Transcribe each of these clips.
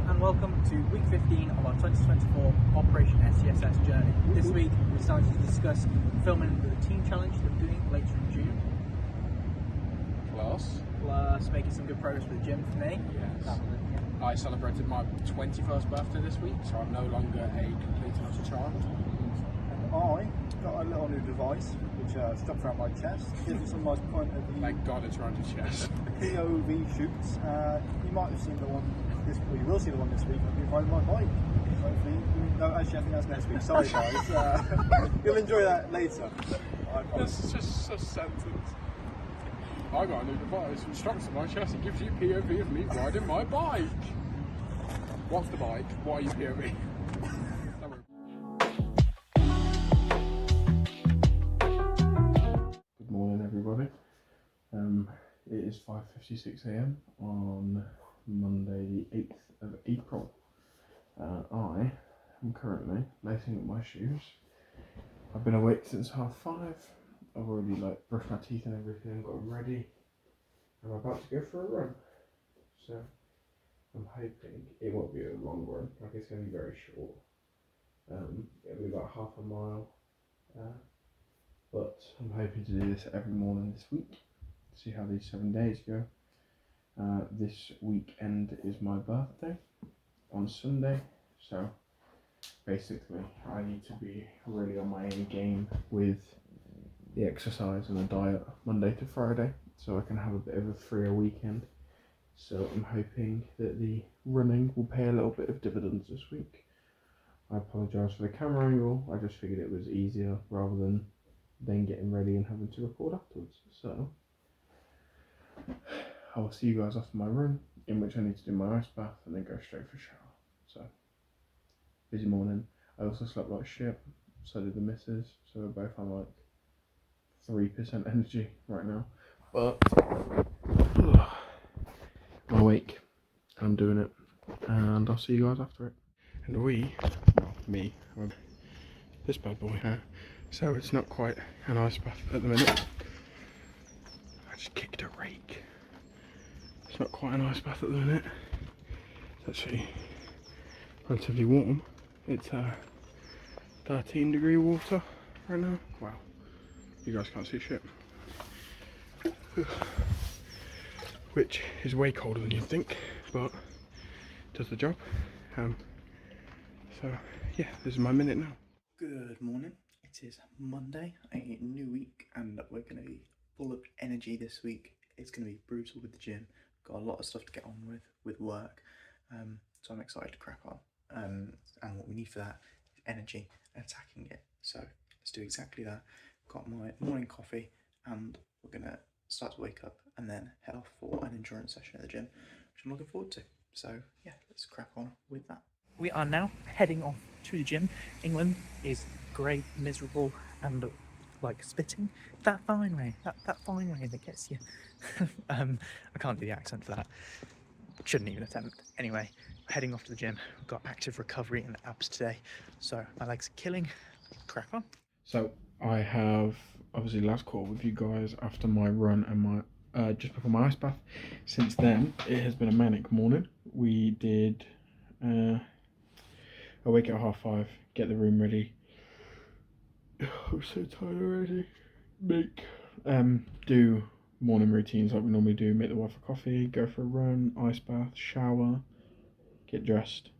and welcome to week 15 of our 2024 Operation SCSS journey. This week we decided to discuss filming the team challenge that we're doing later in June. Plus making some good progress with the gym for me. Yes. I celebrated my 21st birthday this week, so I'm no longer a complete and utter child. And I got a little new device which straps around my chest, gives me some nice point of view. Thank God it's around your chest. POV shoots. You might have seen the one this week, you will see the one this week. I'll be riding my bike. Hopefully. No, actually, I think that's next week. Sorry, guys. You'll enjoy that later. This is just a sentence. I got a new device which straps to my chest and gives you POV of me riding my bike. What's the bike? What are you POV? Good morning, everybody. It is 5:56 a.m. on Monday the 8th of April. I am currently lacing up my shoes. I've been awake since 5:30. I've already brushed my teeth and everything, got ready. I'm about to go for a run. So I'm hoping it won't be a long run, it's going to be very short. It'll be about half a mile. But I'm hoping to do this every morning this week. See how these 7 days go. This weekend is my birthday on Sunday, so basically I need to be really on my A game with the exercise and the diet Monday to Friday, so I can have a bit of a freer weekend. So I'm hoping that the running will pay a little bit of dividends this week. I apologise for the camera angle, I just figured it was easier rather than then getting ready and having to record afterwards. So I will see you guys after my run, in which I need to do my ice bath and then go straight for a shower. So busy morning. I also slept like shit, so did the missus, so we're both on 3% energy right now, but I'm awake and I'm doing it, and I'll see you guys after it. And this bad boy here. So it's not quite an ice bath at the minute. I just kicked a rake. It's not quite an ice bath at the minute. It's actually relatively warm. It's 13-degree water right now. Wow, you guys can't see shit. Which is way colder than you'd think, but does the job. So yeah, this is my minute now. Good morning. It is Monday, a new week, and we're going to be full of energy this week. It's going to be brutal with the gym. Got a lot of stuff to get on with work, so I'm excited to crack on. And what we need for that is energy and attacking it. So let's do exactly that. Got my morning coffee, and we're going to start to wake up and then head off for an endurance session at the gym, which I'm looking forward to. So yeah, let's crack on with that. We are now heading off to the gym. England is grey, miserable, and spitting. That fine rain that gets you. I can't do the accent for that. Shouldn't even attempt. Anyway, heading off to the gym. We've got active recovery and abs today, so my legs are killing. Crack on. So I have obviously last call with you guys after my run and my just before my ice bath. Since then, it has been a manic morning. We did I wake at 5:30, get the room ready. I'm so tired already. Do morning routines like we normally do. Make the wife a coffee, go for a run, ice bath, shower, get dressed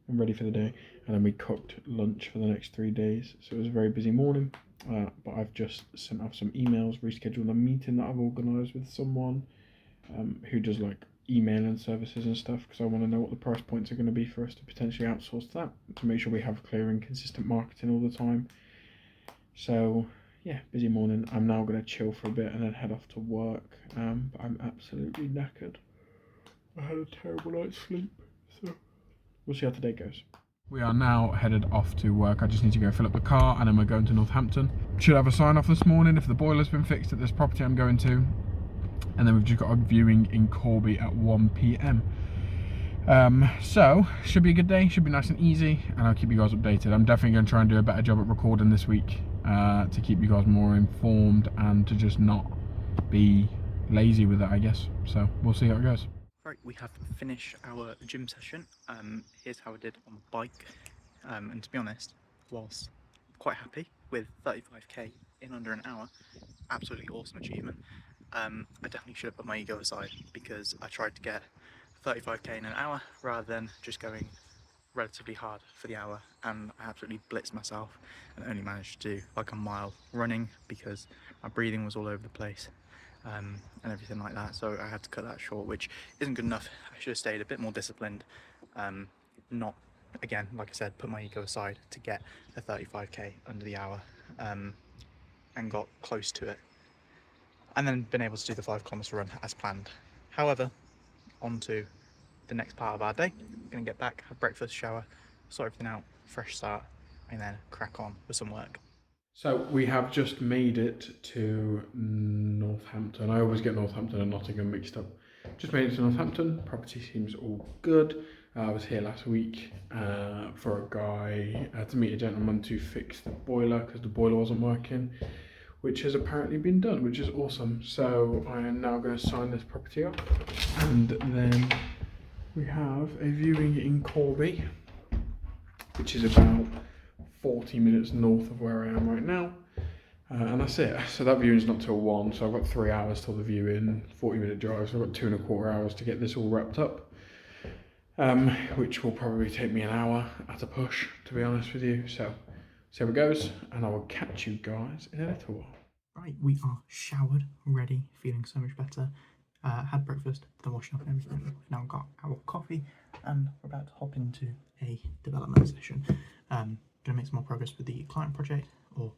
and ready for the day. And then we cooked lunch for the next 3 days. So it was a very busy morning. But I've just sent off some emails, rescheduled a meeting that I've organised with someone who does emailing services and stuff, because I want to know what the price points are going to be for us to potentially outsource that, to make sure we have clear and consistent marketing all the time. So yeah, busy morning. I'm now going to chill for a bit and then head off to work, but I'm absolutely knackered. I had a terrible night's sleep, so we'll see how today goes. We are now headed off to work. I just need to go fill up the car and then we're going to Northampton. Should have a sign off this morning if the boiler's been fixed at this property I'm going to. And then we've just got a viewing in Corby at 1 p.m. So should be a good day, should be nice and easy, and I'll keep you guys updated. I'm definitely going to try and do a better job at recording this week to keep you guys more informed and to just not be lazy with it, I guess. So we'll see how it goes. Right, we have finished our gym session. Here's how I did on the bike. And to be honest, was quite happy with 35k in under an hour. Absolutely awesome achievement. I definitely should have put my ego aside because I tried to get 35k in an hour rather than just going relatively hard for the hour, and I absolutely blitzed myself and only managed to do like a mile running because my breathing was all over the place. And everything like that, so I had to cut that short, which isn't good enough. I should have stayed a bit more disciplined, not, again, like I said, put my ego aside to get a 35k under the hour, and got close to it, and then been able to do the 5 kilometer run as planned. However, on to the next part of our day. We're gonna get back, have breakfast, shower, sort everything out, fresh start, and then crack on with some work. So we have just made it to Northampton. I always get Northampton and Nottingham mixed up. Just made it to Northampton. Property seems all good. I was here last week for a guy to meet a gentleman to fix the boiler because the boiler wasn't working, which has apparently been done, which is awesome. So I am now going to sign this property up, and then we have a viewing in Corby, which is about 40 minutes north of where I am right now, and that's it. So that viewing's not till 1, so I've got 3 hours till the viewing, 40-minute drive, so I've got 2.25 hours to get this all wrapped up, which will probably take me an hour at a push, to be honest with you. So see how it goes, and I will catch you guys in a little while. Right, we are showered, ready, feeling so much better. Had breakfast, the washing up and everything. We've now got our coffee, and we're about to hop into a development session. Going to make some more progress with the client project, or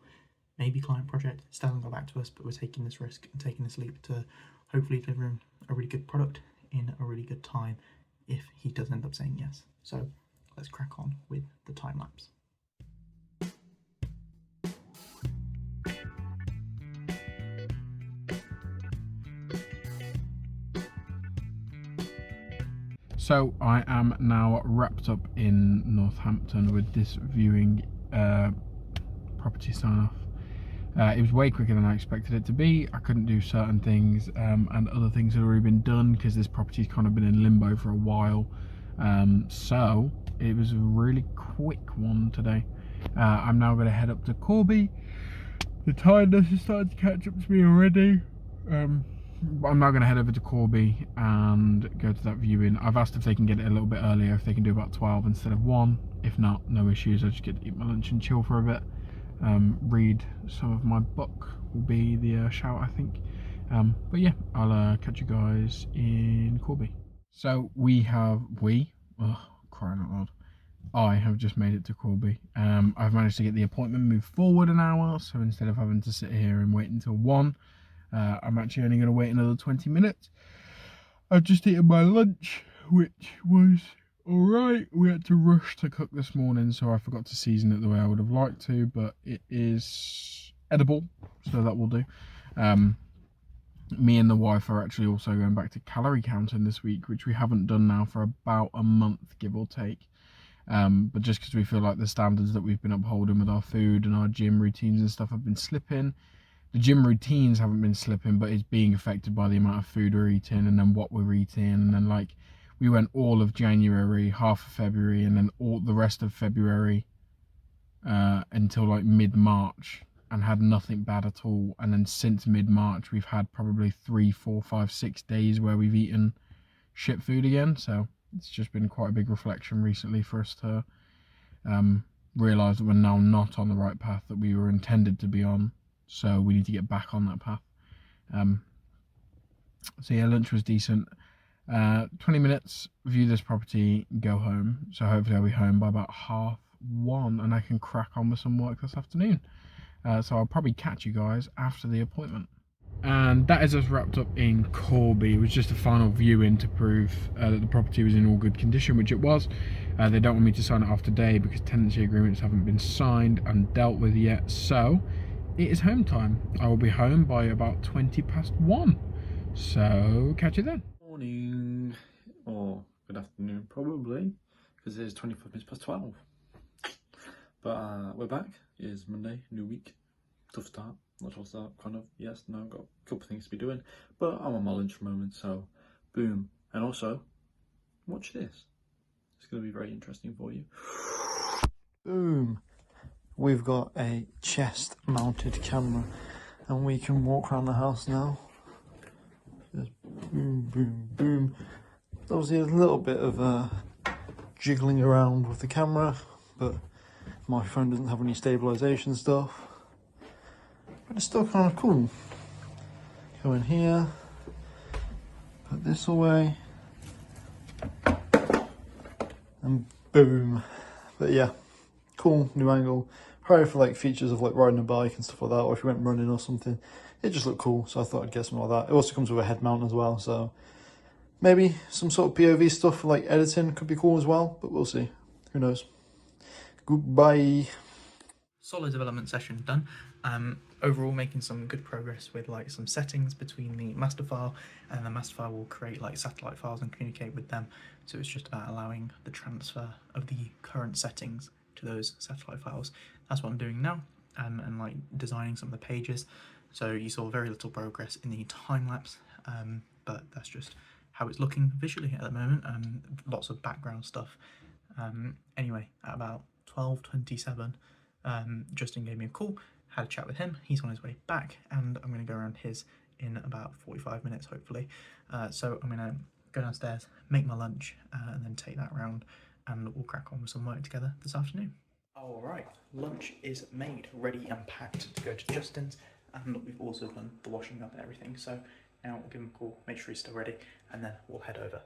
maybe client project. Still hasn't got back to us, but we're taking this risk and taking this leap to hopefully delivering a really good product in a really good time if he does end up saying yes. So let's crack on with the time lapse. So I am now wrapped up in Northampton with this viewing property sign off. It was way quicker than I expected it to be. I couldn't do certain things, and other things had already been done because this property's kind of been in limbo for a while. So it was a really quick one today. I'm now going to head up to Corby. The tiredness is starting to catch up to me already. I'm now going to head over to Corby and go to that viewing. I've asked if they can get it a little bit earlier, if they can do about 12 instead of 1. If not, no issues. I just get to eat my lunch and chill for a bit. Read some of my book will be the shout, I think. But yeah, I'll catch you guys in Corby. So crying out loud, I have just made it to Corby. I've managed to get the appointment moved forward an hour, so instead of having to sit here and wait until 1, I'm actually only going to wait another 20 minutes. I've just eaten my lunch, which was alright. We had to rush to cook this morning, so I forgot to season it the way I would have liked to, but it is edible, so that will do. Me and the wife are actually also going back to calorie counting this week, which we haven't done now for about a month, give or take. But just because we feel like the standards that we've been upholding with our food and our gym routines and stuff have been slipping. The gym routines haven't been slipping, but it's being affected by the amount of food we're eating and then what we're eating. And then, like, we went all of January, half of February, and then all the rest of February until like mid-March, and had nothing bad at all. And then since mid-March, we've had probably 3, 4, 5, 6 days where we've eaten shit food again. So it's just been quite a big reflection recently for us to realise that we're now not on the right path that we were intended to be on. So we need to get back on that path. So yeah, lunch was decent. 20 minutes, view this property, go home. So hopefully I'll be home by about 1:30 and I can crack on with some work this afternoon. So I'll probably catch you guys after the appointment. And that is us wrapped up in Corby. It was just a final viewing to prove that the property was in all good condition, which it was. They don't want me to sign it off today because tenancy agreements haven't been signed and dealt with yet. So it is home time. I will be home by about 1:20. So catch you then. Morning, or good afternoon probably, because it is 25 minutes past 12. But we're back. It is Monday, new week. Tough start, not tough start, kind of, yes, no, got a couple of things to be doing. But I'm on my lunch at the moment, so boom. And also, watch this. It's going to be very interesting for you. Boom! We've got a chest mounted camera and we can walk around the house now. Just boom, boom, boom. Obviously a little bit of jiggling around with the camera, but my phone doesn't have any stabilisation stuff. But it's still kind of cool. Go in here, put this away, and boom. But yeah, cool new angle. Probably for like features of like riding a bike and stuff like that, or if you went running or something. It just looked cool, so I thought I'd get something like that. It also comes with a head mount as well, so maybe some sort of POV stuff for like editing could be cool as well, but we'll see. Who knows? Goodbye. Solid development session done. Overall making some good progress with like some settings between the master file, and the master file will create like satellite files and communicate with them. So it's just about allowing the transfer of the current settings to those satellite files. That's what I'm doing now, and like designing some of the pages. So you saw very little progress in the time lapse, but that's just how it's looking visually at the moment. Lots of background stuff. Anyway, at about 12:27, Justin gave me a call, had a chat with him. He's on his way back, and I'm going to go around his in about 45 minutes, hopefully. So I'm going to go downstairs, make my lunch, and then take that round, and we'll crack on with some work together this afternoon. Alright, lunch is made, ready and packed to go to Justin's, and we've also done the washing up and everything. So now we'll give him a call, make sure he's still ready, and then we'll head over.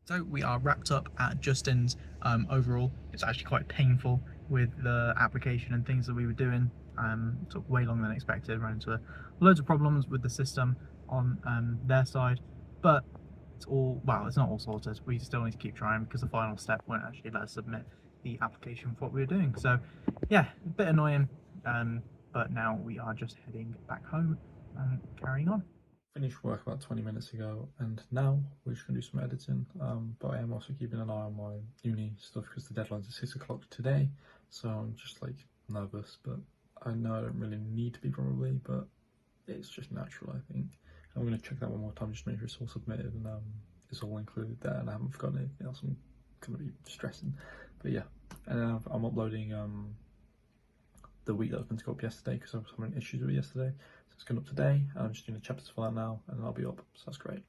So we are wrapped up at Justin's. Overall, it's actually quite painful with the application and things that we were doing. Took way longer than expected, ran into loads of problems with the system on their side, but it's all, well, it's not all sorted. We still need to keep trying because the final step won't actually let us submit the application for what we were doing. So yeah, a bit annoying, but now we are just heading back home and carrying on. Finished work about 20 minutes ago, and now we're just going to do some editing, but I am also keeping an eye on my uni stuff because the deadline's at 6 o'clock today, so I'm just like nervous, but I know I don't really need to be probably, but it's just natural, I think. I'm going to check that one more time just to make sure it's all submitted and it's all included there and I haven't forgotten anything else. I'm going to be stressing, but yeah. And then I'm uploading the week that I was meant to go up yesterday because I was having issues with it yesterday. So it's going up today, and I'm just doing the chapters for that now, and then I'll be up, so that's great.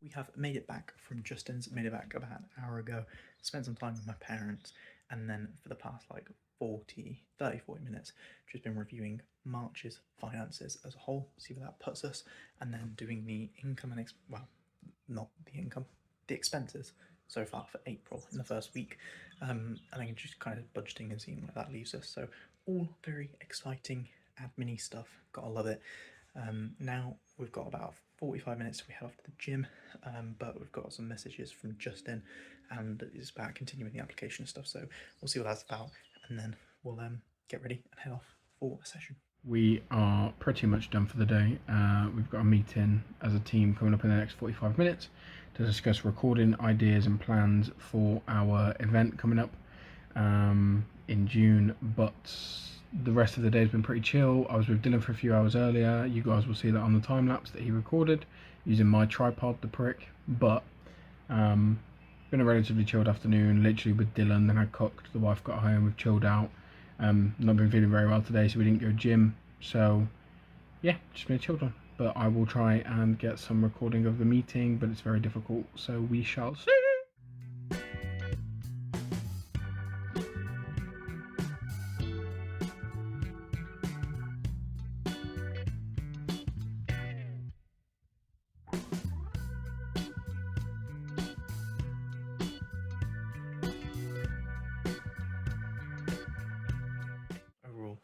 We have made it back from Justin's, made it back about an hour ago, spent some time with my parents, and then for the past like 40 minutes, just been reviewing March's finances as a whole, see where that puts us, and then doing the income and, well, not the income, the expenses so far for April in the first week, and then just kind of budgeting and seeing where that leaves us. So all very exciting admin-y stuff, gotta love it. Now we've got about 45 minutes till we head off to the gym, but we've got some messages from Justin, and it's about continuing the application stuff, so we'll see what that's about, and then we'll get ready and head off for a session. We are pretty much done for the day. We've got a meeting as a team coming up in the next 45 minutes to discuss recording ideas and plans for our event coming up in June, but the rest of the day has been pretty chill. I was with Dylan for a few hours earlier. You guys will see that on the time lapse that he recorded using my tripod, the prick. But been a relatively chilled afternoon, literally with Dylan. Then I cooked, the wife got home, we've chilled out. Not been feeling very well today, so we didn't go gym. So yeah, just been a chilled one. But I will try and get some recording of the meeting, but it's very difficult, so we shall see. Overall,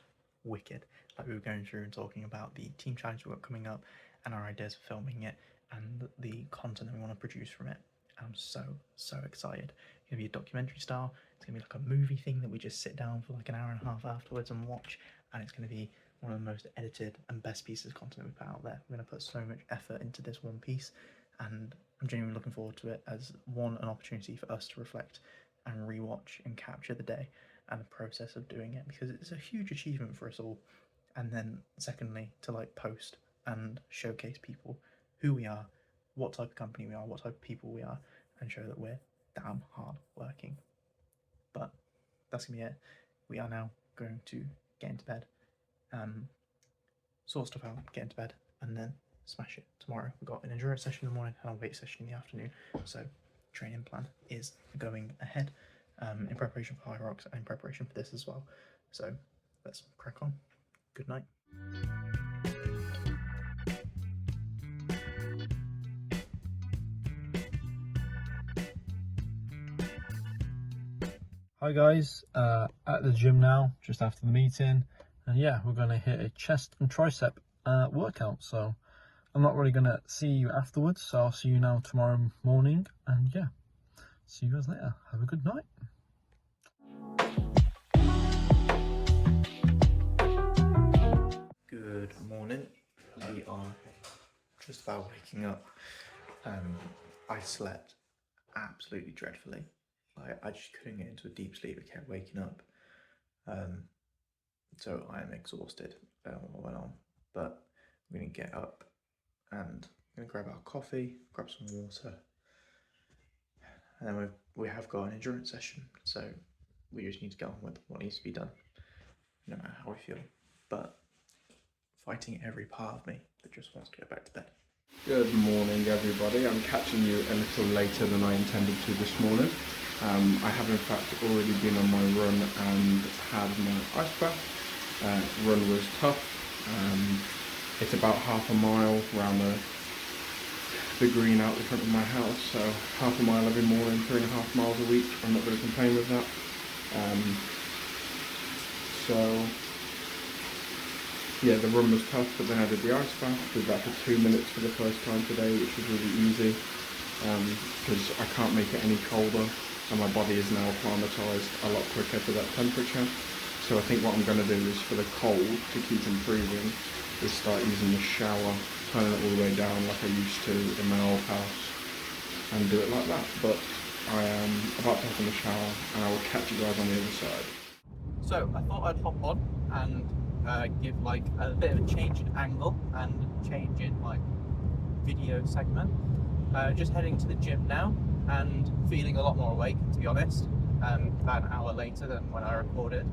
wicked. Like we were going through and talking about the team challenge we've got coming up and our ideas for filming it and the content that we want to produce from it. and I'm so excited. It's going to be a documentary style. It's going to be like a movie thing that we just sit down for like an hour and a half afterwards and watch, and it's going to be one of the most edited and best pieces of content we put out there. We're going to put so much effort into this one piece, and I'm genuinely looking forward to it as an opportunity for us to reflect and rewatch and capture the day and the process of doing it, because it's a huge achievement for us all. And then secondly, to like post and showcase people who we are, what type of company we are, what type of people we are, and show that we're damn hard working. But that's gonna be it. We are now going to get into bed, sort stuff out, get into bed, and then smash it tomorrow. We've got an endurance session in the morning and a weight session in the afternoon, so training plan is going ahead in preparation for High Rocks and in preparation for this as well. So let's crack on. Good night. Hi guys, at the gym now, just after the meeting, and yeah, we're going to hit a chest and tricep workout, so I'm not really going to see you afterwards, so I'll see you now tomorrow morning, and yeah, see you guys later. Have a good night. Good morning. We are just about waking up. I slept absolutely dreadfully. I just couldn't get into a deep sleep. I kept waking up. So I am exhausted. What went on? But I'm gonna get up and I'm gonna grab our coffee, grab some water, and then we have got an endurance session. So we just need to get on with what needs to be done, no matter how we feel. But fighting every part of me that just wants to go back to bed. Good morning, everybody. I'm catching you a little later than I intended to this morning. I have in fact already been on my run and had my ice bath. Run was tough. It's about half a mile around the green out the front of my house, so half a mile every morning, 3.5 miles a week. I'm not going to complain with that. So yeah, the run was tough, but then I did the ice bath. Did that for 2 minutes for the first time today, which was really easy, because I can't make it any colder, and my body is now acclimatised a lot quicker to that temperature. So I think what I'm going to do is, for the cold, to keep improving, is start using the shower, turning it all the way down like I used to in my old house, and do it like that. But I am about to hop in the shower, and I will catch you guys on the other side. So I thought I'd hop on and give like a bit of a change in angle and change in like video segment. Just heading to the gym now and feeling a lot more awake, to be honest, about an hour later than when I recorded.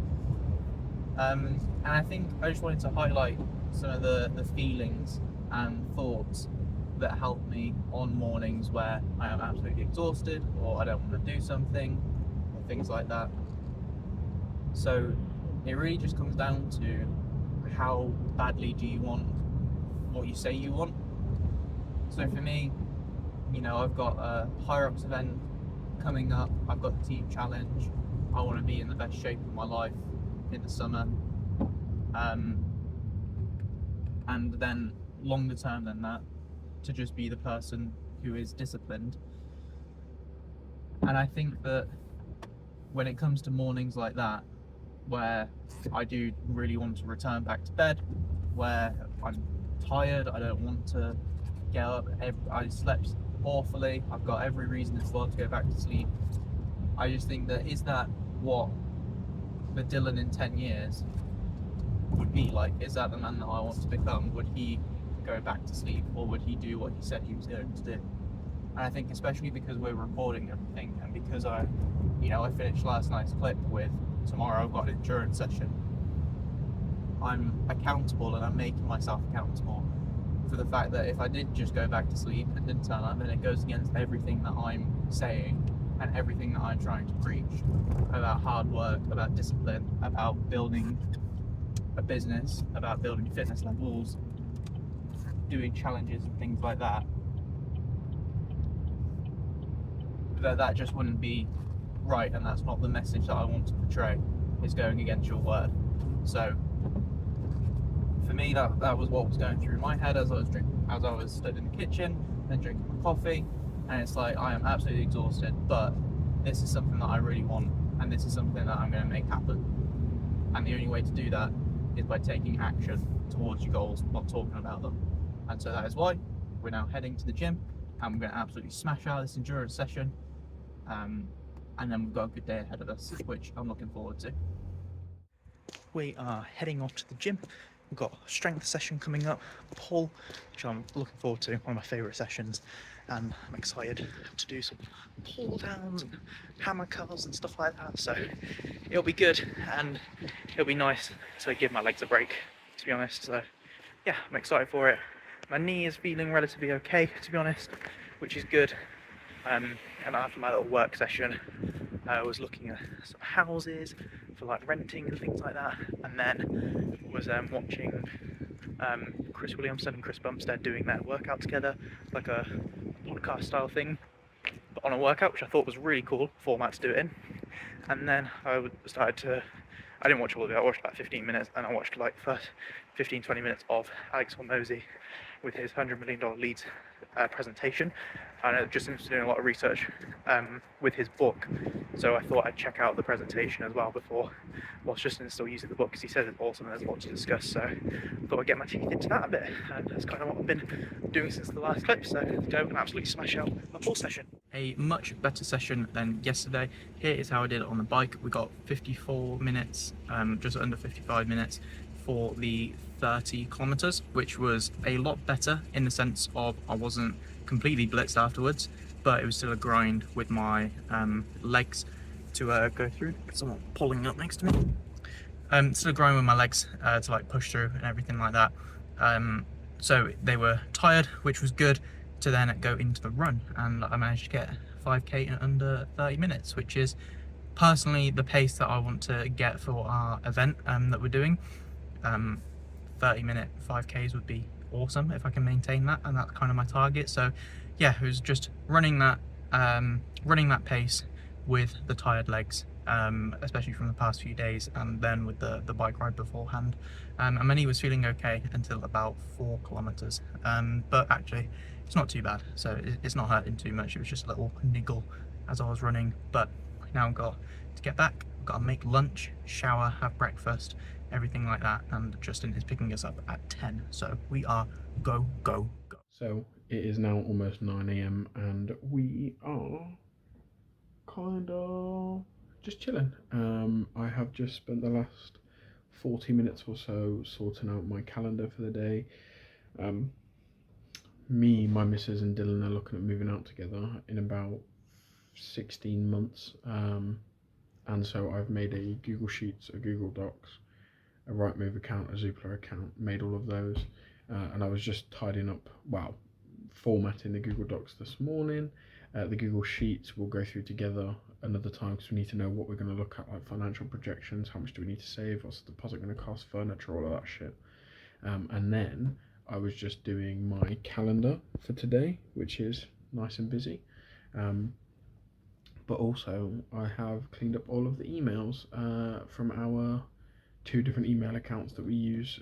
And I think I just wanted to highlight some of the feelings and thoughts that help me on mornings where I am absolutely exhausted or I don't want to do something or things like that. So it really just comes down to how badly do you want what you say you want. So for me, you know, I've got a High Rocks event coming up, I've got the team challenge, I want to be in the best shape of my life in the summer, and then longer term than that, to just be the person who is disciplined. And I think that when it comes to mornings like that, where I do really want to return back to bed, where I'm tired, I don't want to get up, I slept awfully, I've got every reason in the world to go back to sleep. I just think that, is that what the Dylan in 10 years would be like? Is that the man that I want to become? Would he go back to sleep, or would he do what he said he was going to do? And I think especially because we're recording everything, and because I finished last night's clip with tomorrow I've got an endurance session, I'm accountable, and I'm making myself accountable for the fact that if I did just go back to sleep and didn't turn up, then it goes against everything that I'm saying and everything that I'm trying to preach about hard work, about discipline, about building a business, about building fitness levels, doing challenges and things like that. That just wouldn't be right, and that's not the message that I want to portray, is going against your word. So for me, that was what was going through my head as I was stood in the kitchen, then drinking my coffee, and it's like I am absolutely exhausted, but this is something that I really want, and this is something that I'm going to make happen. And the only way to do that is by taking action towards your goals, not talking about them. And so that is why we're now heading to the gym, and we're going to absolutely smash out this endurance session. And then we've got a good day ahead of us, which I'm looking forward to. We are heading off to the gym. We've got a strength session coming up, pull, which I'm looking forward to, one of my favourite sessions, and I'm excited to do some pull downs and hammer curls and stuff like that. So it'll be good, and it'll be nice to give my legs a break, to be honest. So yeah, I'm excited for it. My knee is feeling relatively okay, to be honest, which is good. And after my little work session, I was looking at some houses for like renting and things like that, and then was watching Chris Williamson and Chris Bumstead doing their workout together, like a podcast style thing, but on a workout, which I thought was really cool format to do it in. And then I didn't watch all of it, I watched about 15 minutes, and I watched like first 15-20 minutes of Alex Hormozy with his $100 million leads presentation, and I just interested in a lot of research with his book, so I thought I'd check out the presentation as well before, whilst Justin is still using the book, because he says it's awesome and there's a lot to discuss. So I thought I'd get my teeth into that a bit, and that's kind of what I've been doing since the last clip. So go and absolutely smash out my pull session. A much better session than yesterday. Here is how I did it on the bike. We got 54 minutes, just under 55 minutes for the 30 kilometers, which was a lot better in the sense of I wasn't completely blitzed afterwards, but it was still a grind with my legs to go through. Someone pulling up next to me. Still a grind with my legs to like push through and everything like that. So they were tired, which was good, to then go into the run, and I managed to get 5k in under 30 minutes, which is personally the pace that I want to get for our event that we're doing. 30-minute 5Ks would be awesome if I can maintain that, and that's kind of my target. So yeah, it was just running that pace with the tired legs, especially from the past few days, and then with the bike ride beforehand. And my knee was feeling okay until about 4 kilometers, but actually it's not too bad, so it's not hurting too much. It was just a little niggle as I was running, but now I've got to get back. I've got to make lunch, shower, have breakfast, everything like that, and Justin is picking us up at 10, so we are go. So it is now almost 9 a.m. and we are kind of just chilling. I have just spent the last 40 minutes or so sorting out my calendar for the day. Me, my missus and Dylan are looking at moving out together in about 16 months. And so I've made a Google Sheets, a Google Docs, a Rightmove account, a Zoopla account, made all of those. And I was just tidying up, formatting the Google Docs this morning. The Google Sheets we'll go through together another time, because we need to know what we're going to look at, like financial projections, how much do we need to save, what's the deposit going to cost, furniture, all of that shit. And then I was just doing my calendar for today, which is nice and busy. But also I have cleaned up all of the emails from our 2 different email accounts that we use.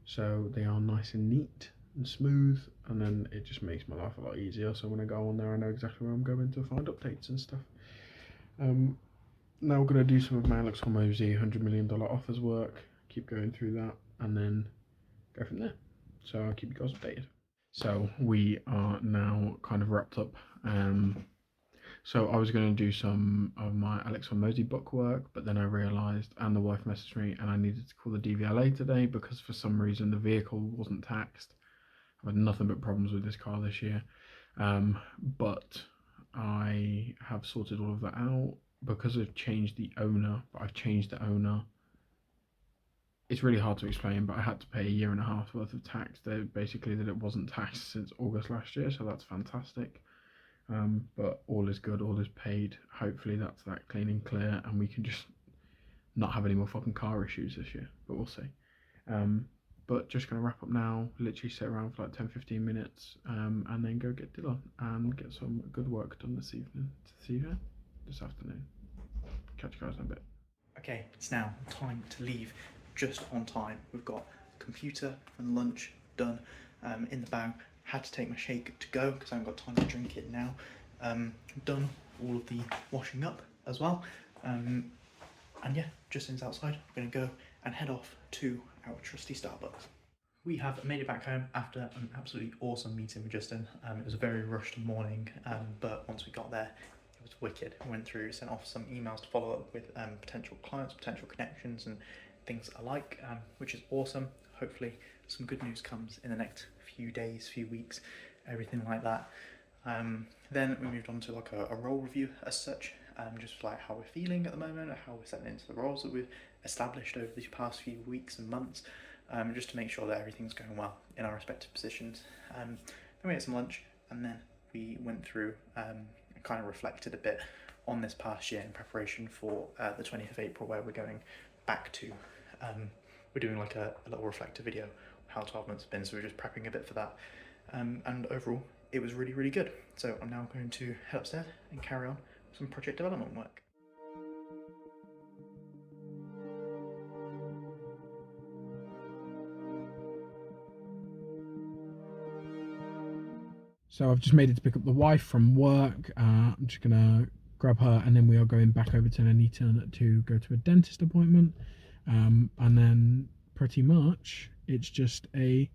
So they are nice and neat and smooth, and then it just makes my life a lot easier. So when I go on there, I know exactly where I'm going to find updates and stuff. Now we're going to do some of my Alex Hormozy $100 million offers work, keep going through that, and then go from there. So I'll keep you guys updated. So we are now kind of wrapped up. So I was going to do some of my Alex Hormozy book work, but then I realised, and the wife messaged me, and I needed to call the DVLA today because for some reason the vehicle wasn't taxed. I've had nothing but problems with this car this year. But I have sorted all of that out because I've changed the owner, It's really hard to explain, but I had to pay 1.5 years worth of tax. Basically that it wasn't taxed since August last year, so that's fantastic. But all is good, all is paid. Hopefully that's that clean and clear, and we can just not have any more fucking car issues this year, but we'll see. But just gonna wrap up now, literally sit around for like 10-15 minutes, and then go get Dylan and get some good work done this afternoon. Catch you guys in a bit. Okay, it's now time to leave, just on time. We've got computer and lunch done in the bag, had to take my shake to go because I haven't got time to drink it now. Done all of the washing up as well. And yeah, just since outside, I'm going to go and head off to our trusty Starbucks. We have made it back home after an absolutely awesome meeting with Justin. It was a very rushed morning, but once we got there, it was wicked. We went through, sent off some emails to follow up with potential clients, potential connections and things alike, which is awesome. Hopefully some good news comes in the next few days, few weeks, everything like that. Then we moved on to like a role review as such, just like how we're feeling at the moment, how we're settling into the roles that we've established over these past few weeks and months, just to make sure that everything's going well in our respective positions. Then we had some lunch, and then we went through and kind of reflected a bit on this past year in preparation for the 20th of April, where we're going back to, we're doing like a little reflective video of how 12 months have been, so we're just prepping a bit for that. And overall, it was really, really good. So I'm now going to head upstairs and carry on some project development work. So I've just made it to pick up the wife from work. I'm just gonna grab her, and then we are going back over to Nuneaton to go to a dentist appointment. And then pretty much it's just a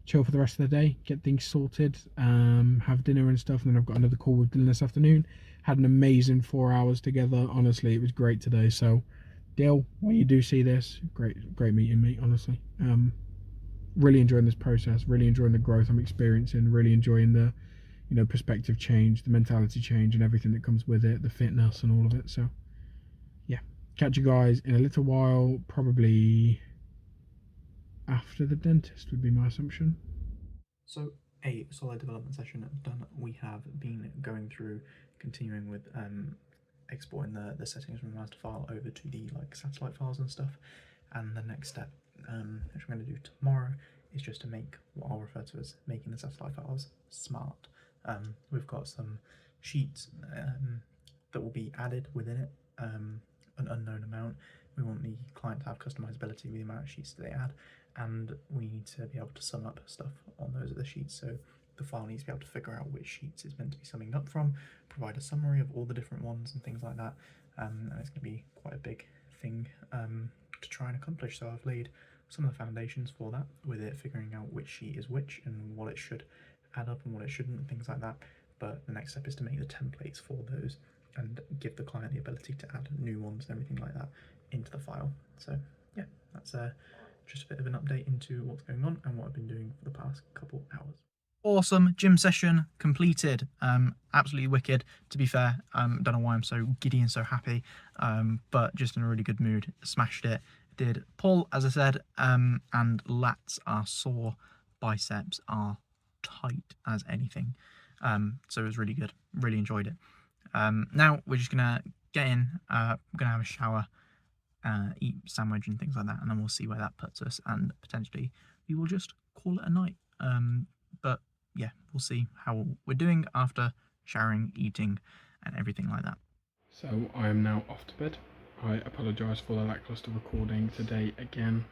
chill for the rest of the day, get things sorted, have dinner and stuff, and then I've got another call with Dylan this afternoon. Had an amazing 4 hours together. Honestly, it was great today. So Dale, when you do see this, great meeting, mate, honestly. Really enjoying this process, really enjoying the growth I'm experiencing, really enjoying the, you know, perspective change, the mentality change and everything that comes with it, the fitness and all of it. So yeah, catch you guys in a little while, probably after the dentist would be my assumption. So a solid development session done. We have been going through, continuing with exporting the settings from the master file over to the like satellite files and stuff. And the next step, which I'm going to do tomorrow, is just to make what I'll refer to as making the satellite files smart. We've got some sheets that will be added within it, an unknown amount. We want the client to have customizability with the amount of sheets that they add, and we need to be able to sum up stuff on those other sheets. So the file needs to be able to figure out which sheets it's meant to be summing up from, provide a summary of all the different ones and things like that. And it's going to be quite a big thing to try and accomplish. So I've laid some of the foundations for that, with it figuring out which sheet is which and what it should add up and what it shouldn't and things like that. But the next step is to make the templates for those and give the client the ability to add new ones and everything like that into the file. So yeah, that's just a bit of an update into what's going on and what I've been doing for the past couple hours. Awesome gym session completed. Absolutely wicked, to be fair. Don't know why I'm so giddy and so happy, but just in a really good mood. Smashed it. Did pull, as I said, and lats are sore, biceps are tight as anything. So it was really good. Really enjoyed it. Now we're just gonna get in. We're gonna have a shower, eat sandwich and things like that, and then we'll see where that puts us, and potentially we will just call it a night. But yeah, we'll see how we're doing after showering, eating and everything like that. So I am now off to bed. I apologise for the lacklustre recording today again.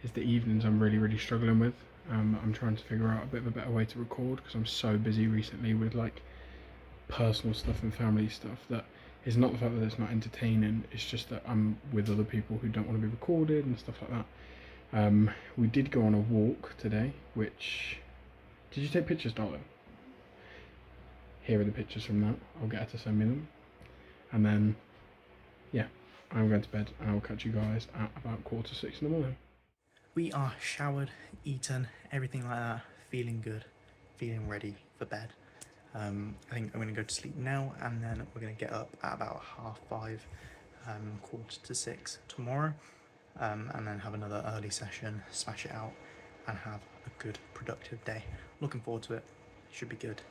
It's the evenings I'm really struggling with. I'm trying to figure out a bit of a better way to record because I'm so busy recently with like personal stuff and family stuff that it's not the fact that it's not entertaining, it's just that I'm with other people who don't want to be recorded and stuff like that. We did go on a walk today, which... Did you take pictures, darling? Here are the pictures from that. I'll get her to send me them. And then, yeah, I'm going to bed and I'll catch you guys at about 5:45 in the morning. We are showered, eaten, everything like that, feeling good, feeling ready for bed. I think I'm going to go to sleep now, and then we're going to get up at about 5:30, 5:45 tomorrow, and then have another early session, smash it out, and have a good productive day. Looking forward to it. Should be good.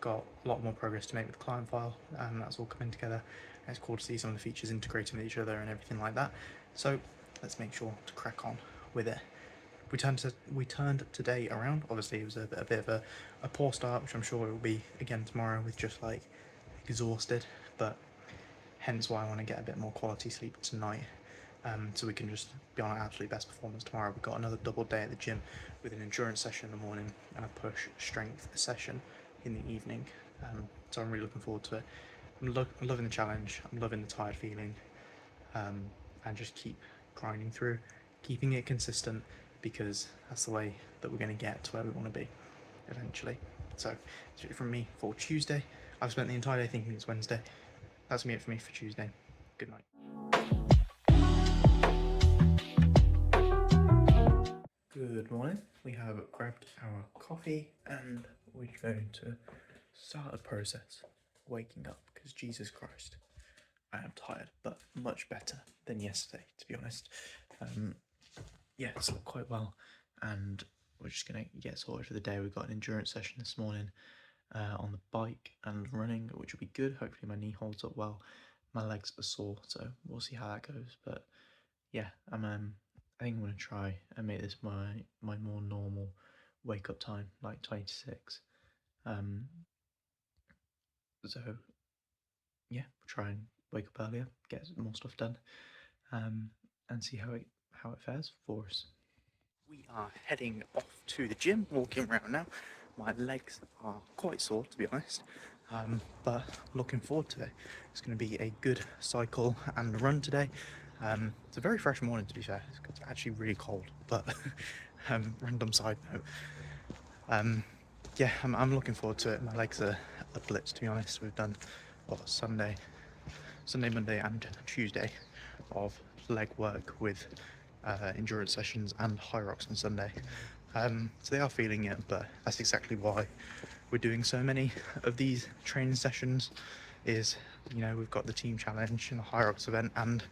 Got a lot more progress to make with the client file, and that's all coming together. And it's cool to see some of the features integrating with each other and everything like that. So let's make sure to crack on with it. We turned today around. Obviously it was a bit of a poor start, which I'm sure it will be again tomorrow, with just like exhausted, but hence why I want to get a bit more quality sleep tonight. so we can just be on our absolute best performance tomorrow. We've got another double day at the gym with an endurance session in the morning and a push strength session in the evening. So I'm really looking forward to it. I'm loving the challenge. I'm loving the tired feeling, and just keep grinding through, keeping it consistent, because that's the way that we're going to get to where we want to be eventually. So that's it from me for Tuesday. I've spent the entire day thinking it's Wednesday. That's it for me for Tuesday. Good night. Good morning. We have grabbed our coffee and we're going to start the process waking up, because Jesus Christ, I am tired, but much better than yesterday, to be honest. Yeah, I slept quite well, and we're just gonna get sorted for the day. We've got an endurance session this morning on the bike and running, which will be good. Hopefully my knee holds up well. My legs are sore, so we'll see how that goes. But yeah, I think I'm gonna try and make this my more normal wake up time, like 20 to 6. So yeah, we'll try and wake up earlier, get more stuff done, and see how it fares for us. We are heading off to the gym, walking around now. My legs are quite sore, to be honest, but looking forward to it. It's going to be a good cycle and run today. It's a very fresh morning, to be fair. It's actually really cold, but random side note. Yeah, I'm looking forward to it. My legs are a blitz, to be honest. We've done Sunday, Monday, and Tuesday of leg work with endurance sessions and high rocks on Sunday. So they are feeling it, but that's exactly why we're doing so many of these training sessions. Is, we've got the team challenge and the high rocks event, and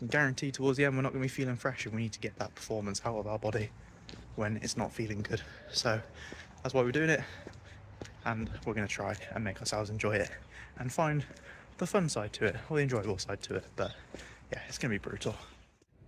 I guarantee towards the end we're not going to be feeling fresh, and we need to get that performance out of our body when it's not feeling good. So that's why we're doing it, and we're going to try and make ourselves enjoy it and find the fun side to it, or the enjoyable side to it. But yeah, it's going to be brutal.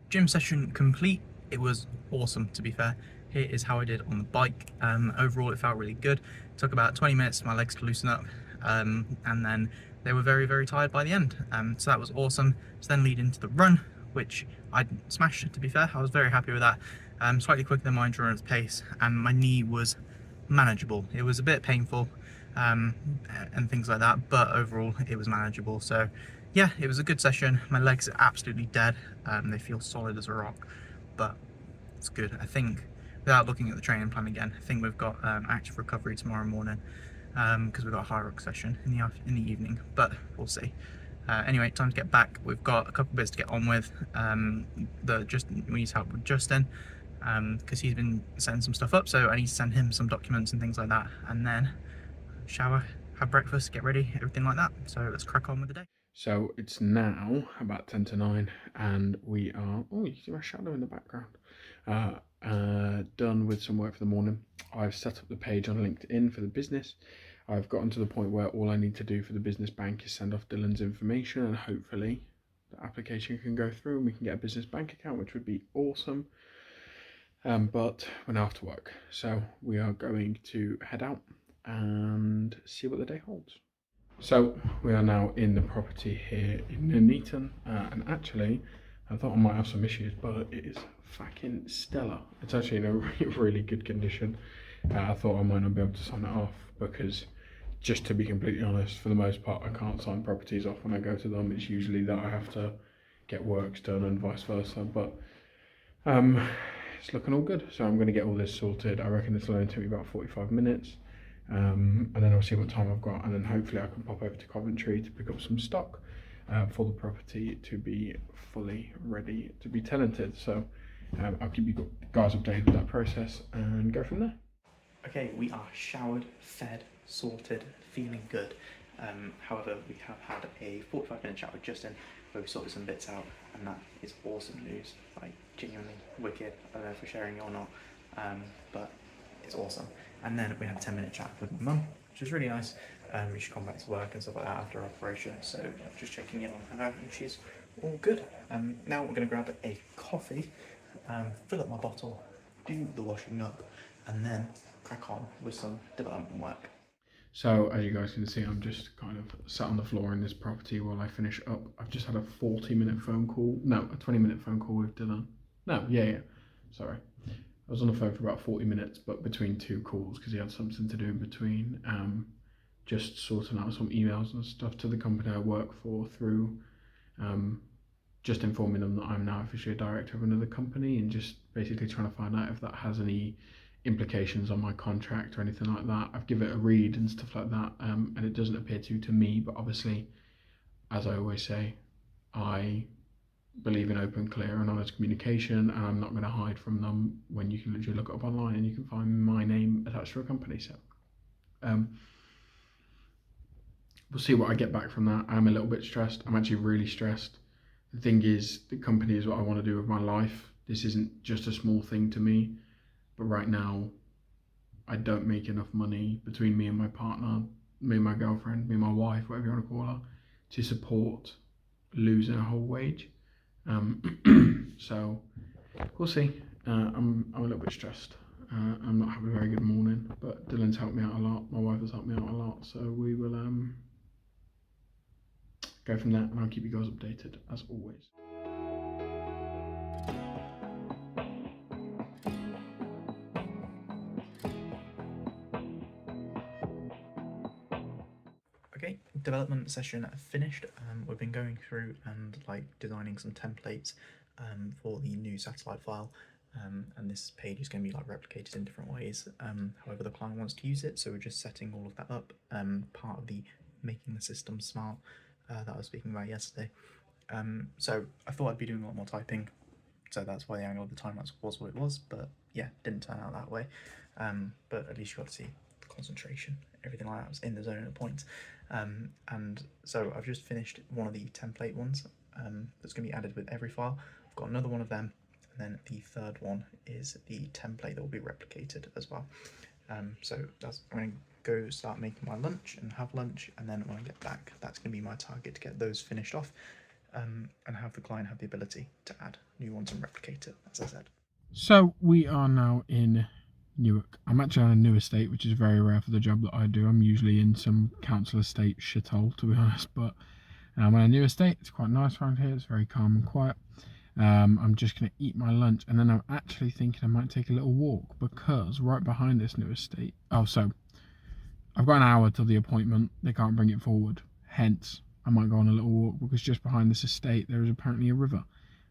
Gym session complete. It was awesome, to be fair. Here is how I did on the bike. Overall, it felt really good. It took about 20 minutes for my legs to loosen up, and then they were very, very tired by the end. So that was awesome. To then lead into the run, which I smashed, to be fair. I was very happy with that. Slightly quicker than my endurance pace, and my knee was manageable. It was a bit painful, and things like that, but overall it was manageable. So yeah, it was a good session. My legs are absolutely dead. They feel solid as a rock, but it's good. I think, without looking at the training plan again, I think we've got active recovery tomorrow morning, because we've got a high rock session in the evening, but we'll see. Anyway, time to get back. We've got a couple bits to get on with. We need help with Justin, because he's been setting some stuff up, so I need to send him some documents and things like that, and then shower, have breakfast, get ready, everything like that. So let's crack on with the day. So it's now about 10 to 9, and we are, oh, you can see my shadow in the background, done with some work for the morning. I've set up the page on LinkedIn for the business. I've gotten to the point where all I need to do for the business bank is send off Dylan's information, and hopefully the application can go through and we can get a business bank account, which would be awesome. But we're now off to work, so we are going to head out and see what the day holds. So we are now in the property here in Nuneaton, and actually I thought I might have some issues, but it is fucking stellar. It's actually in a really good condition. I thought I might not be able to sign it off because, just to be completely honest, for the most part I can't sign properties off when I go to them. It's usually that I have to get works done and vice versa, but it's looking all good. So I'm going to get all this sorted. I reckon this will only take me about 45 minutes. And then I'll see what time I've got, and then hopefully I can pop over to Coventry to pick up some stock for the property to be fully ready to be tenanted. So I'll keep you guys updated with that process and go from there. Okay, we are showered, fed, sorted, feeling good. However, we have had a 45-minute chat with Justin where we sorted some bits out, and that is awesome news. Like, genuinely wicked. I don't know if we're sharing it or not, but it's awesome. And then we had a 10-minute chat with my mum, which was really nice. She's gone back to work and stuff like that after operation, so just checking in on her, and she's all good. Now we're going to grab a coffee, fill up my bottle, do the washing up, and then crack on with some development work. So as you guys can see, I'm just kind of sat on the floor in this property while I finish up. I've just had a 40-minute phone call. No, a 20-minute phone call with Dylan. No, yeah. Sorry. I was on the phone for about 40 minutes, but between two calls because he had something to do in between. Just sorting out some emails and stuff to the company I work for through just informing them that I'm now officially a director of another company, and just basically trying to find out if that has any implications on my contract or anything like that. I've given it a read and stuff like that, and it doesn't appear to me, but obviously, as I always say, I believe in open, clear and honest communication, and I'm not going to hide from them when you can literally look it up online and you can find my name attached to a company. So we'll see what I get back from that. I'm a little bit stressed. I'm actually really stressed. The thing is, the company is what I want to do with my life. This isn't just a small thing to me, but right now I don't make enough money between me and my partner, me and my girlfriend, me and my wife, whatever you want to call her, to support losing a whole wage. So we'll see. I'm a little bit stressed. I'm not having a very good morning, but Dylan's helped me out a lot. My wife has helped me out a lot, so we will go from there, and I'll keep you guys updated as always. Okay, development session finished. We've been going through and like designing some templates for the new satellite file, and this page is going to be like replicated in different ways, however the client wants to use it. So we're just setting all of that up, part of the making the system smart that I was speaking about yesterday. So I thought I'd be doing a lot more typing, so that's why the angle of the time lapse was what it was, but yeah, didn't turn out that way. But at least you got to see the concentration, everything like that was in the zone at points. And so I've just finished one of the template ones that's going to be added with every file. I've got another one of them, and then the third one is the template that will be replicated as well. So that's, I'm going to go start making my lunch and have lunch, and then when I get back, that's going to be my target to get those finished off, and have the client have the ability to add new ones and replicate it, as I said. So we are now in Newark. I'm actually on a new estate, which is very rare for the job that I do. I'm usually in some council estate shithole, to be honest, but I'm on a new estate. It's quite nice around here. It's very calm and quiet. I'm just going to eat my lunch, and then I'm actually thinking I might take a little walk, because right behind this new estate, so I've got an hour till the appointment. They can't bring it forward, hence I might go on a little walk, because just behind this estate there is apparently a river,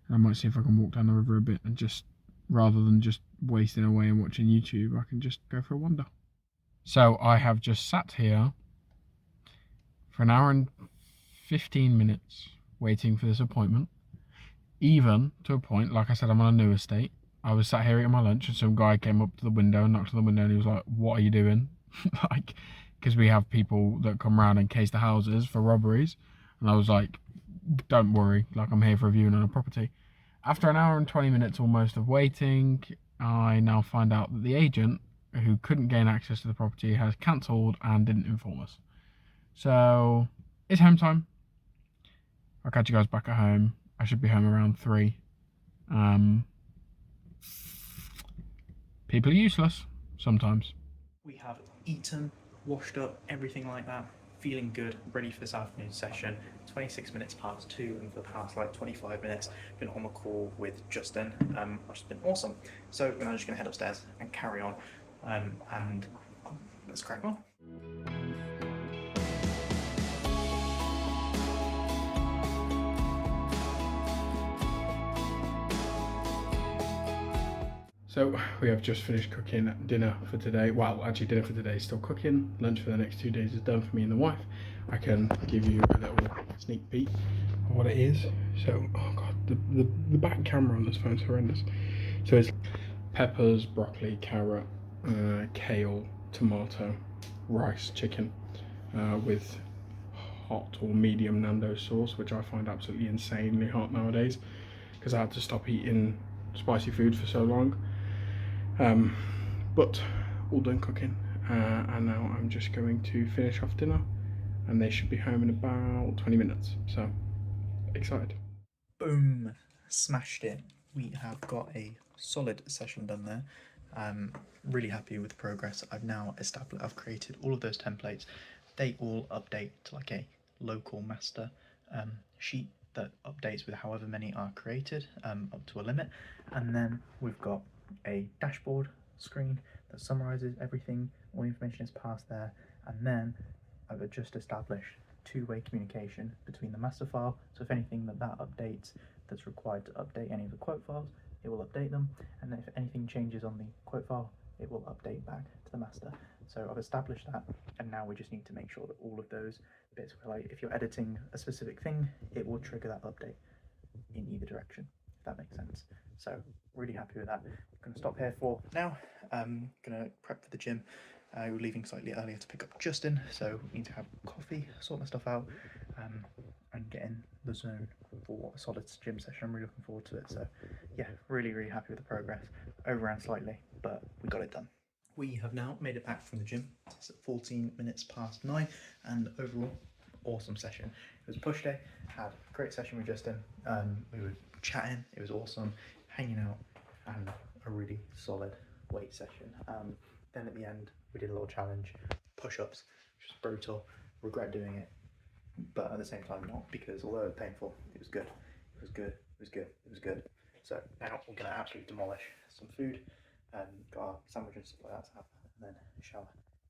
and I might see if I can walk down the river a bit, and just rather than just wasting away and watching YouTube, I can just go for a wander. So I have just sat here for an hour and 15 minutes waiting for this appointment. Even to a point, like I said, I'm on a new estate. I was sat here eating my lunch, and some guy came up to the window and knocked on the window, and he was like, "What are you doing?" Like, because we have people that come around and case the houses for robberies. And I was like, "Don't worry, like, I'm here for a viewing on a property." After an hour and 20 minutes almost of waiting, I now find out that the agent, who couldn't gain access to the property, has cancelled and didn't inform us. So it's home time. I'll catch you guys back at home. I should be home around 3. People are useless sometimes. We have eaten, washed up, everything like that, feeling good, ready for this afternoon session. 26 minutes past 2, and for the past like 25 minutes been on the call with Justin, which has been awesome. So we're now just going to head upstairs and carry on, and let's crack on. So we have just finished cooking dinner for today. Well, actually dinner for today is still cooking. Lunch for the next 2 days is done for me and the wife. I can give you a little sneak peek of what it is. So, oh god, the back camera on this phone's horrendous. So it's peppers, broccoli, carrot, kale, tomato, rice, chicken, with hot or medium Nando's sauce, which I find absolutely insanely hot nowadays, because I had to stop eating spicy food for so long. But all done cooking, and now I'm just going to finish off dinner, and they should be home in about 20 minutes, so excited. Boom, smashed it. We have got a solid session done there. Really happy with the progress. I've created all of those templates. They all update to like a local master sheet that updates with however many are created up to a limit, and then we've got a dashboard screen that summarizes everything. All the information is passed there, and then I've just established two-way communication between the master file, so if anything that updates that's required to update any of the quote files, it will update them, and if anything changes on the quote file, it will update back to the master. So I've established that, and now we just need to make sure that all of those bits, like if you're editing a specific thing, it will trigger that update in either direction, if that makes sense. So really happy with that. I'm going to stop here for now. Going to prep for the gym. We're leaving slightly earlier to pick up Justin, so we need to have coffee, sort my stuff out, and get in the zone for a solid gym session. I'm really looking forward to it. So yeah, really happy with the progress. Overran slightly, but we got it done. We have now made it back from the gym. It's 14 minutes past 9, and overall, awesome session. It was a push day. Had a great session with Justin. We were chatting. It was awesome, hanging out, and a really solid weight session. Then at the end, we did a little challenge, push-ups, which was brutal. Regret doing it, but at the same time not, because although it was painful, it was good. It was good. It was good. It was good. So now we're gonna absolutely demolish some food. Got our sandwich and stuff like that to have, and then shower,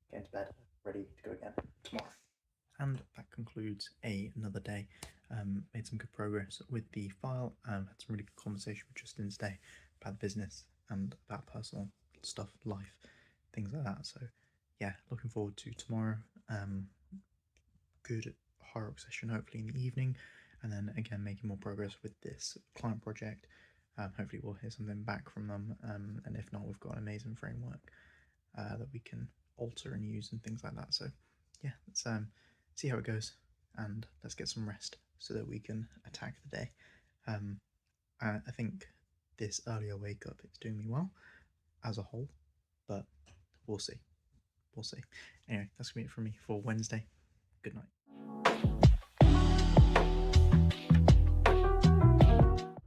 get into bed, ready to go again tomorrow. And that concludes another day. Made some good progress with the file. Had some really good conversation with Justin today about business and about personal stuff, life, things like that. So yeah, looking forward to tomorrow. Good high rock session hopefully in the evening, and then again making more progress with this client project. Hopefully we'll hear something back from them, and if not, we've got an amazing framework that we can alter and use and things like that. So yeah, let's see how it goes, and let's get some rest so that we can attack the day. I think this earlier wake up is doing me well as a whole, but we'll see. We'll see. Anyway, that's gonna be it from me for Wednesday. Good night.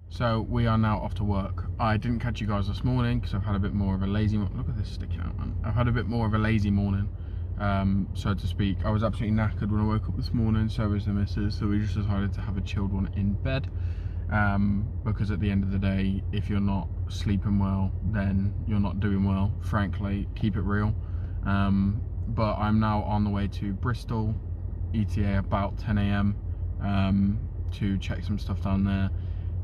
So we are now off to work. I didn't catch you guys this morning because I've had a bit more of a lazy. Look at this sticking out, man. I've had a bit more of a lazy morning, so to speak. I was absolutely knackered when I woke up this morning. So was the missus. So we just decided to have a chilled one in bed, because at the end of the day, if you're not sleeping well, then you're not doing well. Frankly, keep it real. But I'm now on the way to Bristol, ETA about 10 AM, to check some stuff down there.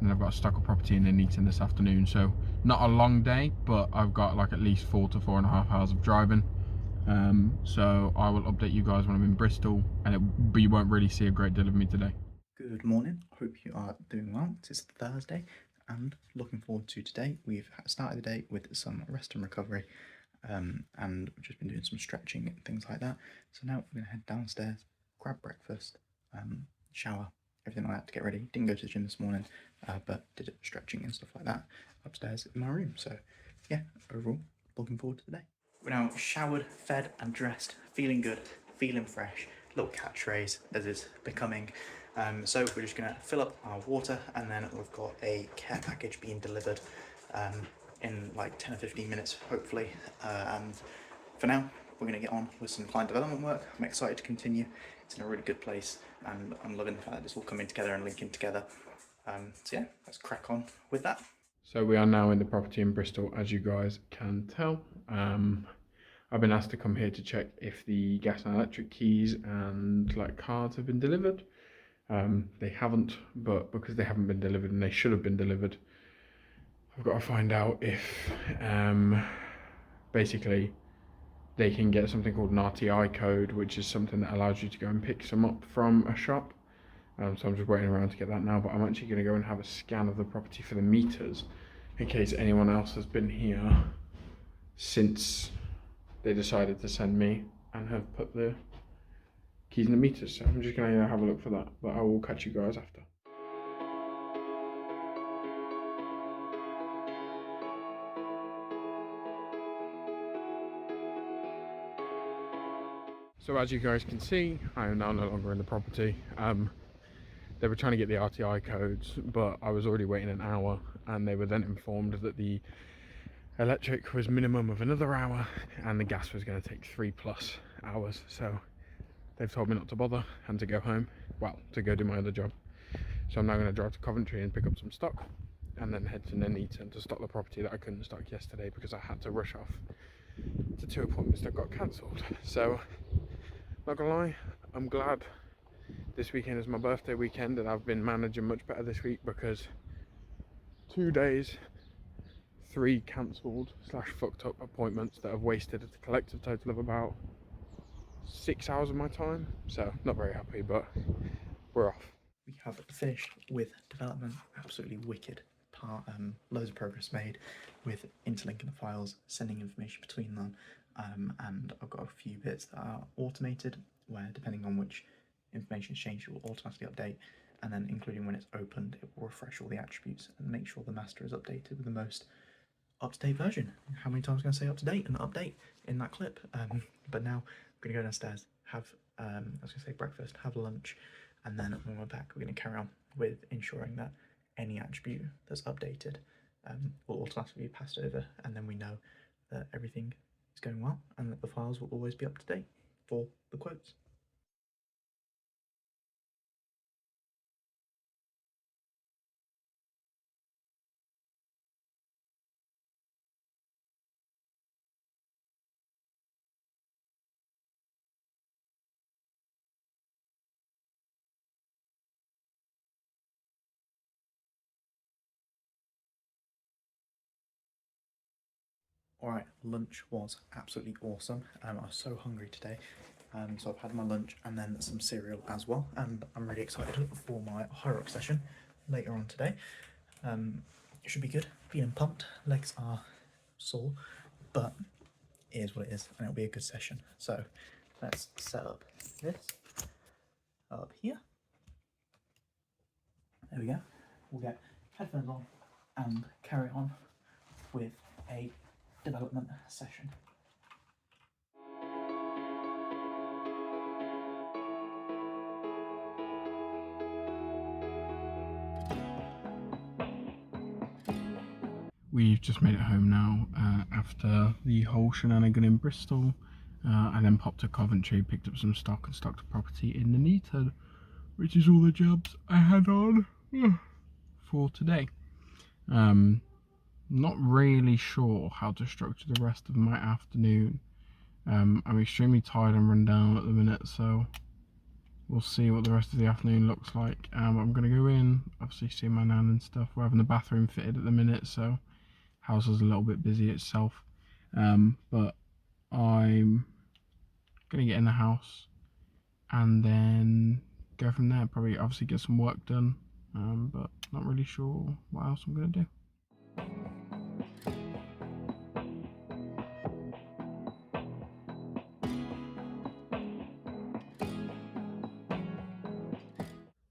And I've got a stock of property in Nuneaton this afternoon, so not a long day, but I've got like at least 4 to 4.5 hours of driving. So I will update you guys when I'm in Bristol, but you won't really see a great deal of me today. Good morning. Hope you are doing well. It's Thursday, and looking forward to today. We've started the day with some rest and recovery, and we've just been doing some stretching and things like that. So now we're gonna head downstairs, grab breakfast, shower, everything like that to get ready. Didn't go to the gym this morning, but did stretching and stuff like that upstairs in my room. So yeah, overall, looking forward to the day. We're now showered, fed and dressed, feeling good, feeling fresh. Little catchphrase as is becoming. So we're just gonna fill up our water, and then we've got a care package being delivered in like 10 or 15 minutes, hopefully. And for now, we're gonna get on with some client development work. I'm excited to continue. It's in a really good place, and I'm loving the fact that it's all coming together and linking together. So yeah, let's crack on with that. So we are now in the property in Bristol, as you guys can tell. I've been asked to come here to check if the gas and electric keys and like cards have been delivered. They haven't, but because they haven't been delivered and they should have been delivered, I've got to find out if basically they can get something called an RTI code, which is something that allows you to go and pick some up from a shop. So I'm just waiting around to get that now, but I'm actually going to go and have a scan of the property for the meters in case anyone else has been here since they decided to send me and have put the keys in the meters. So I'm just going to have a look for that, but I will catch you guys after. So as you guys can see, I am now no longer in the property. They were trying to get the RTI codes, but I was already waiting an hour, and they were then informed that the electric was minimum of another hour, and the gas was going to take 3+ hours. So they've told me not to bother and to go home, well, to go do my other job. So I'm now going to drive to Coventry and pick up some stock, and then head to Nuneaton to stock the property that I couldn't stock yesterday because I had to rush off to 2 appointments that got cancelled. So, not gonna lie, I'm glad this weekend is my birthday weekend, and I've been managing much better this week because 2 days, 3 cancelled / fucked up appointments that have wasted a collective total of about 6 hours of my time. So, not very happy, but we're off. We have finished with development, absolutely wicked part, loads of progress made with interlinking the files, sending information between them, and I've got a few bits that are automated where depending on which information is changed it will automatically update, and then including when it's opened it will refresh all the attributes and make sure the master is updated with the most up-to-date version. How many times can I say up-to-date and update in that clip? But now I'm going to go downstairs, have I was going to say breakfast, have lunch, and then when we're back we're going to carry on with ensuring that any attribute that's updated will automatically be passed over, and then we know that everything is going well and that the files will always be up to date for the quotes. Alright, lunch was absolutely awesome. I was so hungry today, so I've had my lunch and then some cereal as well, and I'm really excited for my high rock session later on today. It should be good, feeling pumped, legs are sore, but it is what it is, and it'll be a good session. So let's set up this up here. There we go. We'll get headphones on and carry on with a development session. We've just made it home now after the whole shenanigan in Bristol. I then popped to Coventry, picked up some stock and stocked a property in Nuneaton, which is all the jobs I had on for today. Not really sure how to structure the rest of my afternoon. I'm extremely tired and run down at the minute, so we'll see what the rest of the afternoon looks like. I'm going to go in, obviously see my nan and stuff. We're having the bathroom fitted at the minute, so house is a little bit busy itself. But I'm going to get in the house and then go from there. Probably obviously get some work done, but not really sure what else I'm going to do.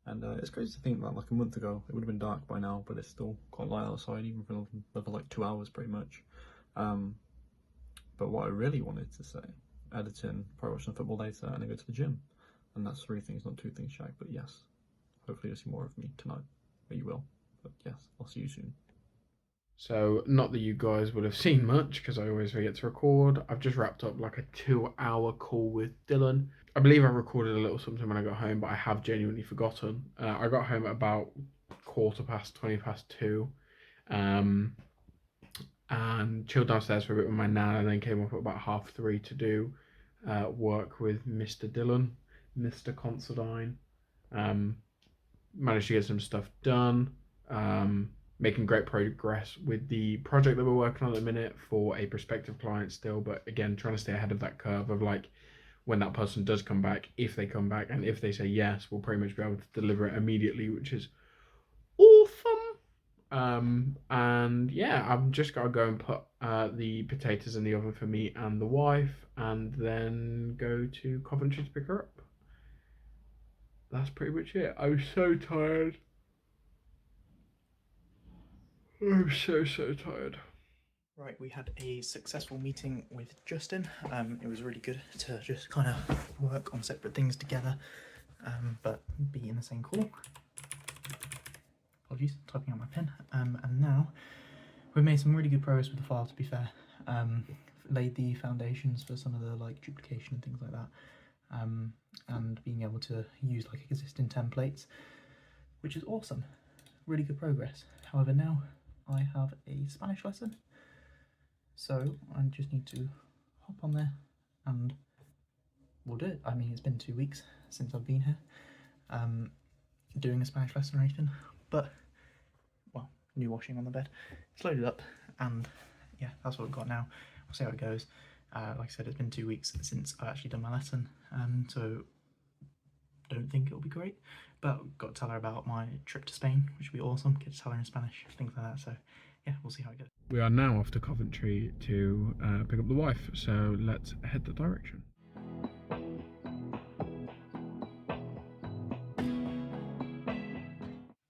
And it's crazy to think that like a month ago it would have been dark by now, but it's still quite light outside, even for another like 2 hours pretty much. But what I really wanted to say, editing, probably watching football later, and then go to the gym. And that's 3 things, not 2 things, Jack. But yes, hopefully you'll see more of me tonight. But you will. But yes, I'll see you soon. So, not that you guys would have seen much, because I always forget to record. I've just wrapped up like a 2-hour call with Dylan. I believe I recorded a little something when I got home, but I have genuinely forgotten. I got home at about 2:15, and chilled downstairs for a bit with my nan, and then came up at about 3:30 to do work with Mr. Dylan, Mr. Considine. Managed to get some stuff done. Making great progress with the project that we're working on at the minute for a prospective client still, but again, trying to stay ahead of that curve of like when that person does come back, if they come back, and if they say yes, we'll pretty much be able to deliver it immediately, which is awesome. And yeah, I've just got to go and put the potatoes in the oven for me and the wife, and then go to Coventry to pick her up. That's pretty much it. I'm so tired. I'm so tired. Right, we had a successful meeting with Justin. It was really good to just kind of work on separate things together, but be in the same call. Apologies, typing out my pen. And now we've made some really good progress with the file, to be fair. Laid the foundations for some of the like duplication and things like that, and being able to use like existing templates, which is awesome. Really good progress. However, now I have a Spanish lesson, so I just need to hop on there and we'll do it. I mean, it's been 2 weeks since I've been here doing a Spanish lesson or anything, but well, new washing on the bed, it's loaded up, and yeah, that's what we've got now. We'll see how it goes. Like I said, it's been 2 weeks since I've actually done my lesson, so don't think it'll be great, but got to tell her about my trip to Spain, which will be awesome. Get to tell her in Spanish, things like that. So yeah, we'll see how it goes. We are now off to Coventry to pick up the wife, so let's head that direction.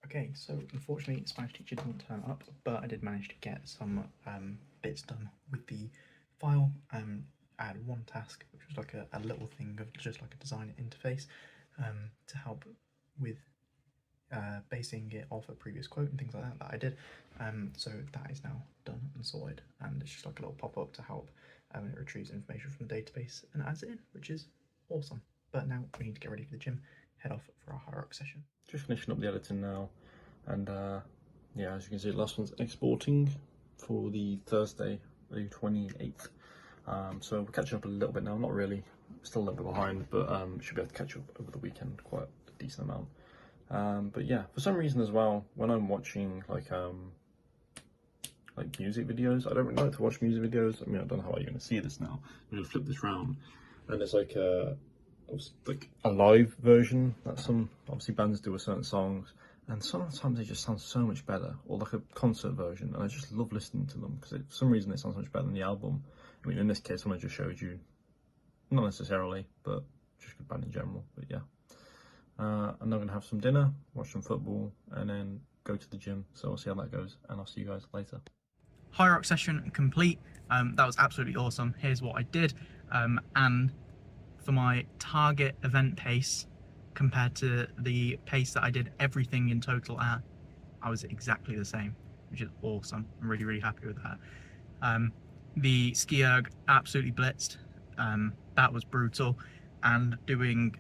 Okay, so unfortunately the Spanish teacher didn't turn up, but I did manage to get some bits done with the file. I had one task, which was like a little thing of just like a design interface to help with basing it off a previous quote and things like that I did. So that is now done and sorted, and it's just like a little pop-up to help it retrieves information from the database and adds it in, which is awesome. But now we need to get ready for the gym, head off for our high rock session. Just finishing up the editing now, and yeah, as you can see, the last one's exporting for the Thursday, the 28th. So we're catching up a little bit now, not really, still a little bit behind, but should be able to catch up over the weekend quite a decent amount. But yeah, for some reason as well, when I'm watching like music videos, I don't really like to watch music videos. I mean, I don't know how you're going to see this now. I'm going to flip this round, and there's like a live version that some obviously bands do with certain songs, and sometimes they just sound so much better, or like a concert version, and I just love listening to them because for some reason they sound so much better than the album. I mean, in this case, someone just showed you, not necessarily, but just good band in general. But yeah, I'm now going to have some dinner, watch some football, and then go to the gym. So we'll see how that goes, and I'll see you guys later. High rock session complete. That was absolutely awesome. Here's what I did, and for my target event pace compared to the pace that I did everything in total at, I was exactly the same, which is awesome. I'm really, really happy with that. The ski erg absolutely blitzed. That was brutal, and doing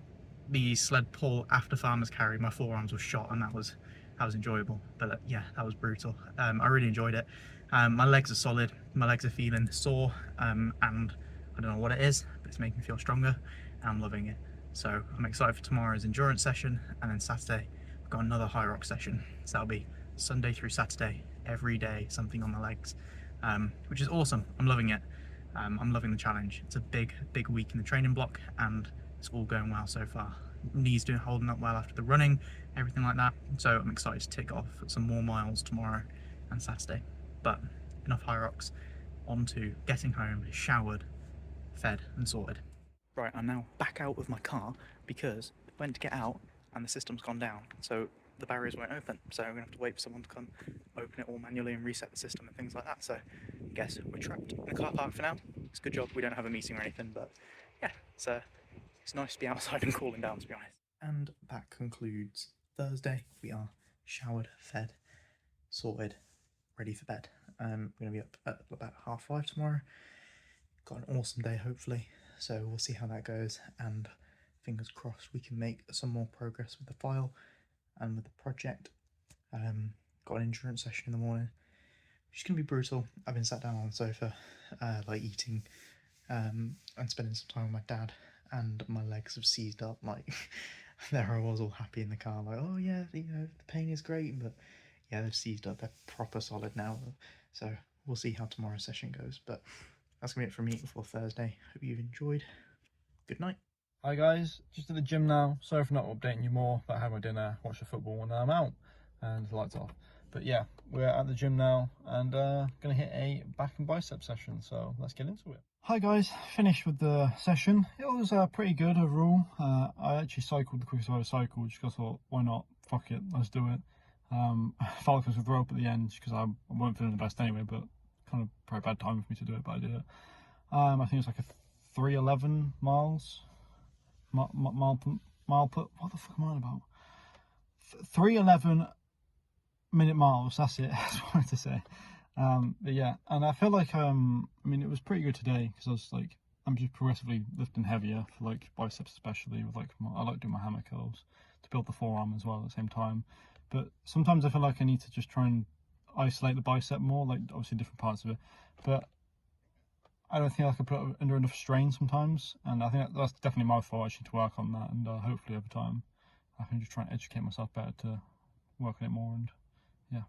the sled pull after farmer's carry, my forearms were shot, and that was enjoyable. But yeah, that was brutal. I really enjoyed it. My legs are solid. My legs are feeling sore, and I don't know what it is, but it's making me feel stronger, and I'm loving it. So I'm excited for tomorrow's endurance session, and then Saturday I've got another high rock session. So that'll be Sunday through Saturday, every day something on the legs, which is awesome. I'm loving it. I'm loving the challenge. It's a big week in the training block, and it's all going well so far. Knees holding up well after the running, everything like that. So I'm excited to tick off some more miles tomorrow and Saturday. But enough high rocks, on to getting home, showered, fed and sorted. Right, I'm now back out of my car because I went to get out and the system's gone down, so the barriers won't open. So I'm gonna have to wait for someone to come open it all manually and reset the system and things like that. So I guess we're trapped in the car park for now. It's a good job we don't have a meeting or anything, but yeah, it's nice to be outside and cooling down, to be honest. And that concludes Thursday. We are showered, fed, sorted, ready for bed. I'm going to be up at about 5:30 tomorrow. Got an awesome day, hopefully. So we'll see how that goes, and fingers crossed we can make some more progress with the file and with the project. Got an endurance session in the morning, which is going to be brutal. I've been sat down on the sofa, like eating, and spending some time with my dad, and my legs have seized up. Like there I was, all happy in the car, like, oh yeah, the pain is great, but yeah, they've seized up. They're proper solid now. So we'll see how tomorrow's session goes. But that's gonna be it from me for Thursday. Hope you've enjoyed. Good night. Hi guys, just at the gym now. Sorry for not updating you more, but I had my dinner, watched the football, and now I'm out and the lights off. But yeah, we're at the gym now and gonna hit a back and bicep session, so let's get into it. Hi guys, finished with the session. It was pretty good overall. I actually cycled the quickest I've ever cycled just because I thought, why not? Fuck it, let's do it. I felt like I was with rope at the end because I weren't feeling the best anyway, but kind of probably bad time for me to do it, but I did it. I think it's like a 3:11 miles. What the fuck am I on about? 3:11 minute miles, that's it, that's what I wanted to say. But yeah, and I feel like I mean, it was pretty good today because I was like, I'm just progressively lifting heavier for like biceps, especially with like I like doing my hammer curls to build the forearm as well at the same time. But sometimes I feel like I need to just try and isolate the bicep more, like obviously different parts of it. But I don't think I could put it under enough strain sometimes, and I think that's definitely my fault. I should work on that, and hopefully over time I can just try and educate myself better to work on it more and yeah,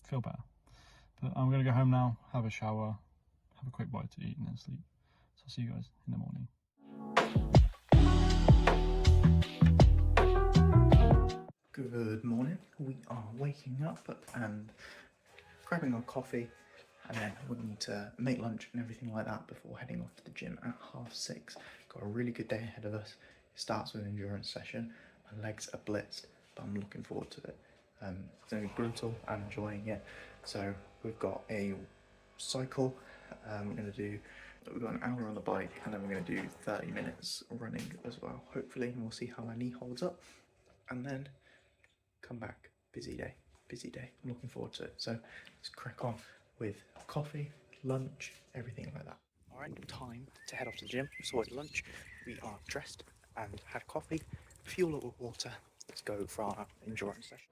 feel better. But I'm gonna go home now, have a shower, have a quick bite to eat, and then sleep. So I'll see you guys in the morning. Good morning. We are waking up and grabbing our coffee, and then we need to make lunch and everything like that before heading off to the gym at 6:30. Got a really good day ahead of us. It starts with an endurance session. My legs are blitzed, but I'm looking forward to it. It's going to be brutal. I'm enjoying it. So we've got a cycle. We've got an hour on the bike, and then we're going to do 30 minutes running as well, hopefully, and we'll see how my knee holds up. And then come back. Busy day. I'm looking forward to it. So let's crack on with coffee, lunch, everything like that. Alright, time to head off to the gym. So at lunch, we are dressed and had coffee, fuel up with water. Let's go for our endurance session.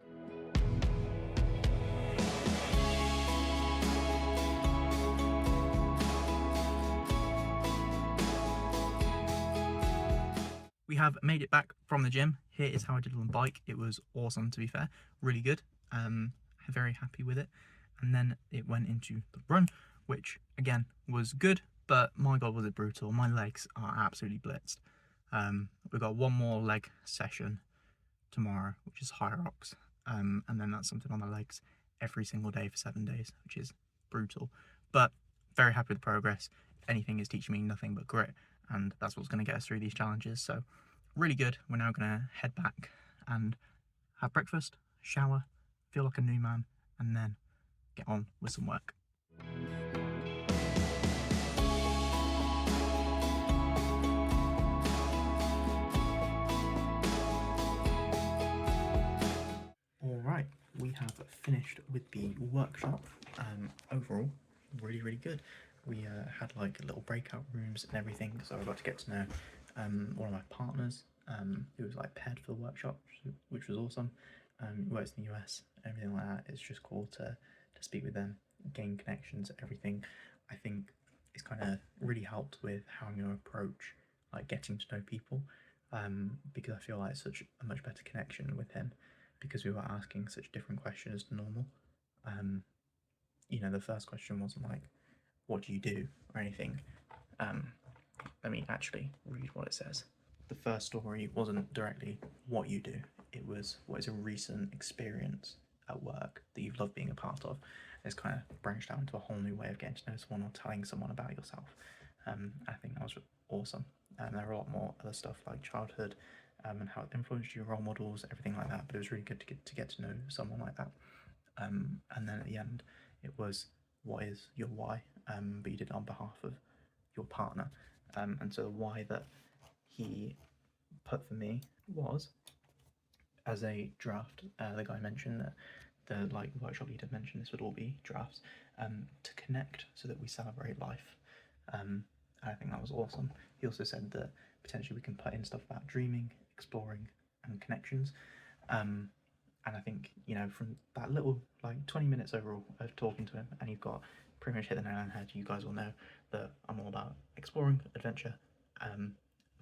We have made it back from the gym. Here is how I did on the bike. It was awesome, to be fair. Really good. Very happy with it. And then it went into the run, which again was good, but my god, was it brutal. My legs are absolutely blitzed. We've got one more leg session tomorrow, which is high rocks. And then that's something on the legs every single day for 7 days, which is brutal. But very happy with the progress. If anything, is teaching me nothing but grit, and that's what's going to get us through these challenges. So really good. We're now going to head back and have breakfast, shower, feel like a new man, and then get on with some work. Alright, we have finished with the workshop. Overall, really good. We had like little breakout rooms and everything, so I got to get to know one of my partners who was like paired for the workshop, which was awesome. He works in the US, everything like that. It's just cool to speak with them, gain connections, everything. I think it's kind of really helped with how I'm going to approach like getting to know people, because I feel like it's such a much better connection with him, because we were asking such different questions to normal. You know, the first question wasn't like, what do you do, or anything. Let me actually read what it says. The first story wasn't directly what you do, it was what is a recent experience at work that you've loved being a part of. It's kind of branched out into a whole new way of getting to know someone or telling someone about yourself. I think that was awesome. And there are a lot more other stuff like childhood, and how it influenced your role models, everything like that. But it was really good to get to know someone like that. And then at the end, it was, what is your why? But you did it on behalf of your partner. And so the why that he put for me was, as a draft, the guy mentioned that the like workshop leader mentioned this would all be drafts, to connect so that we celebrate life. And I think that was awesome. He also said that potentially we can put in stuff about dreaming, exploring, and connections. And I think, you know, from that little like 20 minutes overall of talking to him, and you've got pretty much hit the nail on the head. You guys will know that I'm all about exploring, adventure,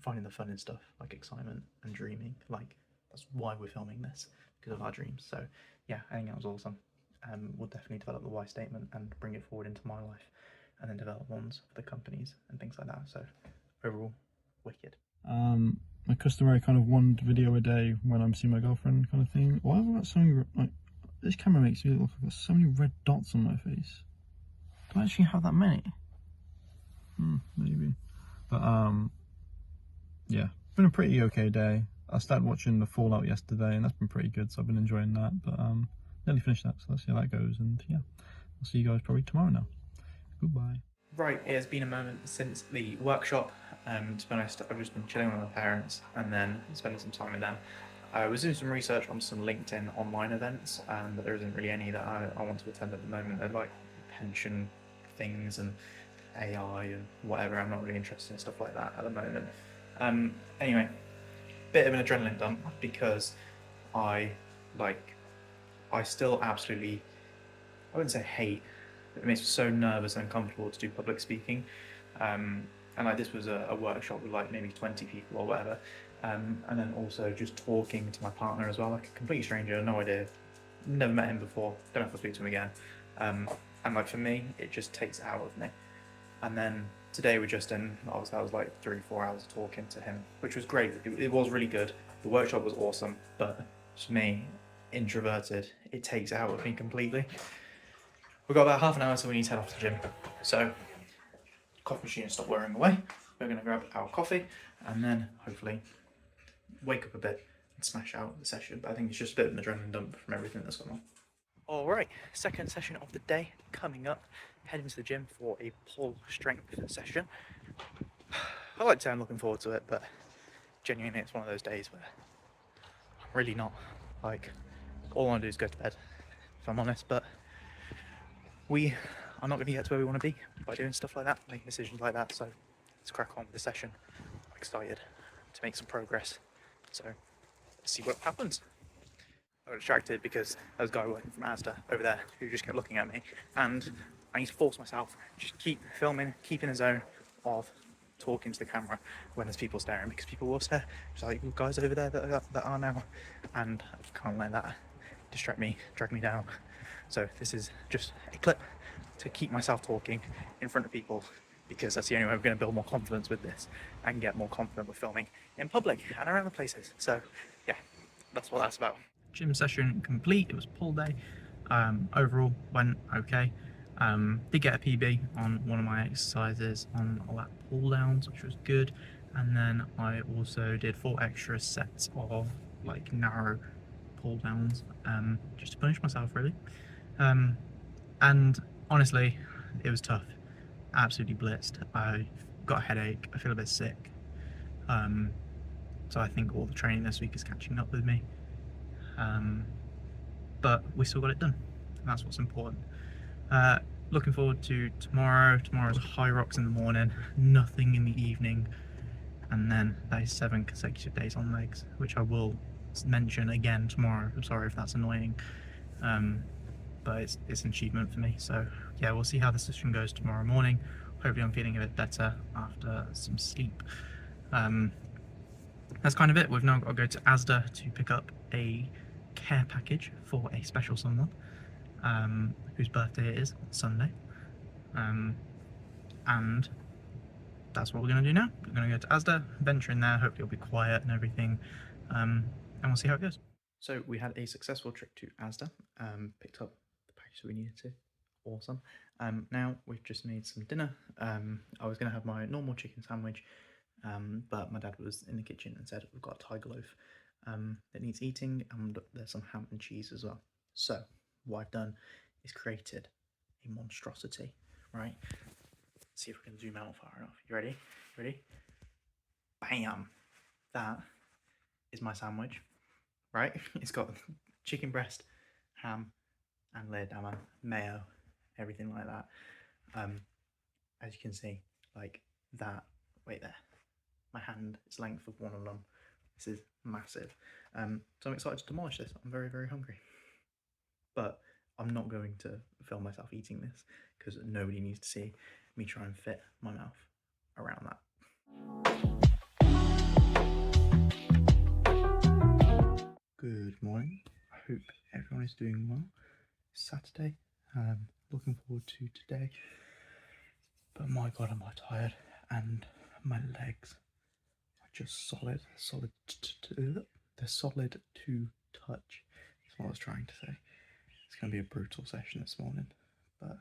finding the fun in stuff like excitement and dreaming. Like, that's why we're filming this, because of our dreams. So yeah, I think that was awesome. We'll definitely develop the why statement and bring it forward into my life, and then develop ones for the companies and things like that. So overall, wicked. My customary kind of one video a day when I'm seeing my girlfriend kind of thing. Why have I got so many, like, this camera makes me look like I've got so many red dots on my face. Do I actually have that many? Maybe. But yeah, been a pretty okay day. I started watching the Fallout yesterday, and that's been pretty good, so I've been enjoying that. But nearly finished that, so let's see how that goes. And yeah, I'll see you guys probably tomorrow now. Goodbye. Right, it has been a moment since the workshop. To be honest, I've just been chilling with my parents and then spending some time with them. I was doing some research on some LinkedIn online events, but there isn't really any that I want to attend at the moment. They're like pension things and AI and whatever. I'm not really interested in stuff like that at the moment. Anyway, bit of an adrenaline dump because I still absolutely, I wouldn't say hate, it makes me so nervous and uncomfortable to do public speaking. And like this was a workshop with like maybe 20 people or whatever. And then also just talking to my partner as well, like a complete stranger, no idea, never met him before, don't have to speak to him again. And like for me, it just takes it out of me. And then today with Justin, that was like 3-4 hours talking to him, which was great. It was really good. The workshop was awesome, but for me, introverted, it takes it out of me completely. We've got about half an hour, so we need to head off to the gym. So, coffee machine stopped whirring away. We're going to grab our coffee and then hopefully wake up a bit and smash out the session. But I think it's just a bit of an adrenaline dump from everything that's gone on. Alright, second session of the day coming up. Heading to the gym for a pull strength session. I like to say I'm looking forward to it, but genuinely it's one of those days where I'm really not. Like, all I want to do is go to bed, if I'm honest, but we are not going to get to where we want to be by doing stuff like that, making decisions like that, so let's crack on with the session. I'm excited to make some progress, so let's see what happens. I got distracted because there was a guy working from Asda over there who just kept looking at me, and I need to force myself, just keep filming, keep in the zone of talking to the camera when there's people staring, because people will stare. There's like guys over there that are now, and I can't let that distract me, drag me down. So this is just a clip to keep myself talking in front of people, because that's the only way we're going to build more confidence with this and get more confident with filming in public and around the places. So yeah, that's what that's about. Gym session complete. It was pull day. Overall went okay. Did get a PB on one of my exercises on lat pull downs, which was good, and then I also did 4 extra sets of like narrow pull downs, just to punish myself really. And honestly, it was tough. Absolutely blitzed. I got a headache. I feel a bit sick. So I think all the training this week is catching up with me. But we still got it done, and that's what's important. Looking forward to tomorrow. Tomorrow's high rocks in the morning, nothing in the evening, and then that is 7 consecutive days on legs, which I will mention again tomorrow. I'm sorry if that's annoying, but it's an achievement for me. So yeah, we'll see how the session goes tomorrow morning. Hopefully I'm feeling a bit better after some sleep. That's kind of it. We've now got to go to Asda to pick up a care package for a special someone, whose birthday it is on Sunday, and that's what we're going to do now. We're going to go to Asda, venture in there, hopefully it'll be quiet and everything, and we'll see how it goes. So we had a successful trip to Asda, picked up the package that we needed to. Awesome. Now we've just made some dinner. I was going to have my normal chicken sandwich, but my dad was in the kitchen and said we've got a tiger loaf that needs eating, and there's some ham and cheese as well. So what I've done is created a monstrosity, right? Let's see if we can zoom out far enough. You ready? Ready? Bam! That is my sandwich, right? It's got chicken breast, ham, and layer down mayo, everything like that. As you can see, like that, wait there. My hand is length of one of them. This is massive. So I'm excited to demolish this. I'm very, very hungry. But I'm not going to film myself eating this, because nobody needs to see me try and fit my mouth around that. Good morning. I hope everyone is doing well. It's Saturday. Looking forward to today. But my God, am I tired, and my legs are just solid. They're solid to touch. That's what I was trying to say. It's going to be a brutal session this morning, but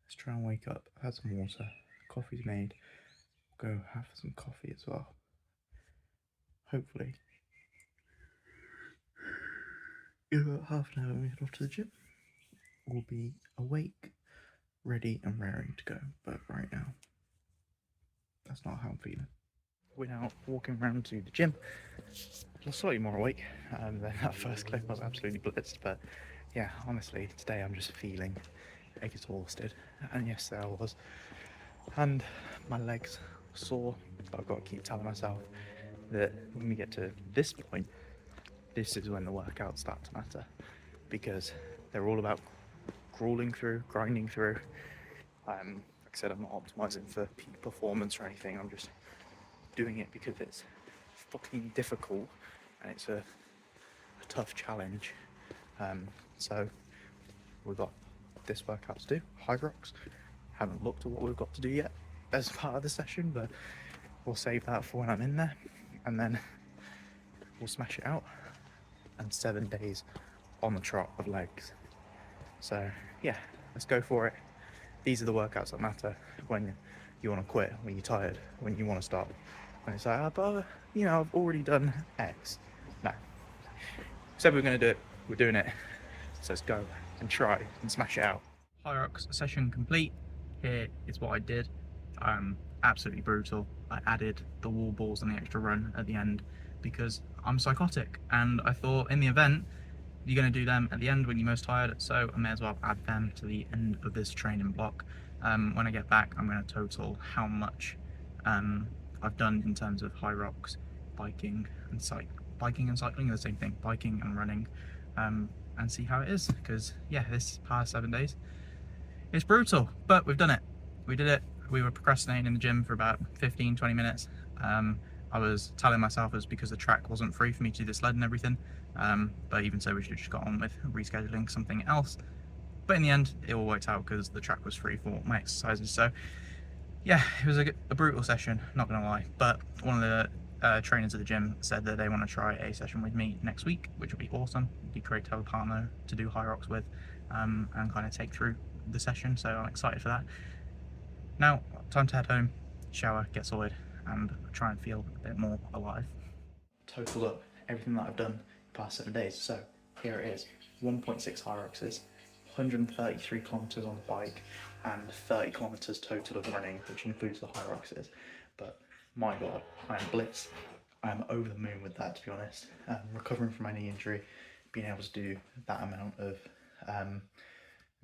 let's try and wake up. I've had some water, coffee's made. We'll go have some coffee as well. Hopefully, in about half an hour when we head off to the gym, we'll be awake, ready and raring to go. But right now, that's not how I'm feeling. We're now walking around to the gym. I'm slightly more awake than that first clip. I was absolutely blitzed, but yeah, honestly, today I'm just feeling exhausted, and yesterday I was, and my legs sore, but I've got to keep telling myself that when we get to this point, this is when the workouts start to matter, because they're all about crawling through, grinding through. Like I said, I'm not optimizing for peak performance or anything. I'm just doing it because it's fucking difficult and it's a tough challenge. So we've got this workout to do, high rocks. Haven't looked at what we've got to do yet as part of the session, but we'll save that for when I'm in there, and then we'll smash it out. And 7 days on the trot of legs. So yeah, let's go for it. These are the workouts that matter when you want to quit, when you're tired, when you want to stop. When it's like, oh, but you know, I've already done X. No. Said we were going to do it, we're doing it. So let's go and try and smash it out. High rocks session complete. Here is what I did. Absolutely brutal. I added the wall balls and the extra run at the end because I'm psychotic, and I thought in the event you're going to do them at the end when you're most tired, so I may as well add them to the end of this training block. When I get back, I'm going to total how much I've done in terms of high rocks, biking and cycling are the same thing, biking and running, and see how it is, because yeah, this past 7 days it's brutal, but we've done it. We did it. We were procrastinating in the gym for about 15-20 minutes. I was telling myself it was because the track wasn't free for me to do the sled and everything, but even so we should have just got on with rescheduling something else. But in the end it all worked out because the track was free for my exercises. So yeah, it was a brutal session, not gonna lie, but one of the trainers at the gym said that they want to try a session with me next week, which would be awesome. It'd be great to have a partner to do high rocks with, and kind of take through the session, so I'm excited for that. Now, time to head home, shower, get sorted, and try and feel a bit more alive. Total up everything that I've done the past 7 days. So here it is: 1.6 high rocks, 133 kilometers on the bike, and 30 kilometers total of running, which includes the high rocks. But my god, I am bliss. I am over the moon with that, to be honest. Recovering from my knee injury, being able to do that amount of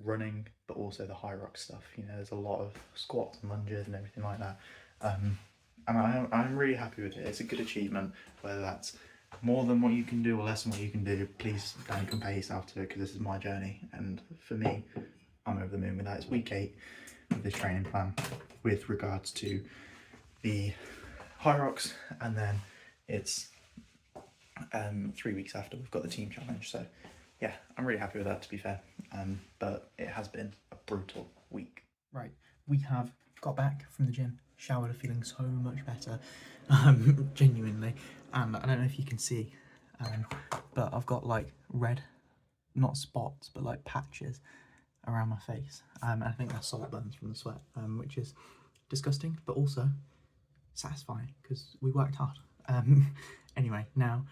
running, but also the high rock stuff. You know, there's a lot of squats and lunges and everything like that. And I'm really happy with it. It's a good achievement. Whether that's more than what you can do or less than what you can do, please don't compare yourself to it, because this is my journey. And for me, I'm over the moon with that. It's week 8 of this training plan with regards to the high rocks, and then it's 3 weeks after we've got the team challenge. So yeah, I'm really happy with that, to be fair. But it has been a brutal week. Right, we have got back from the gym, showered, feeling so much better, genuinely. And I don't know if you can see, but I've got like red, not spots, but like patches around my face. And I think that's salt burns from the sweat, which is disgusting, but also satisfying because we worked hard. Anyway, now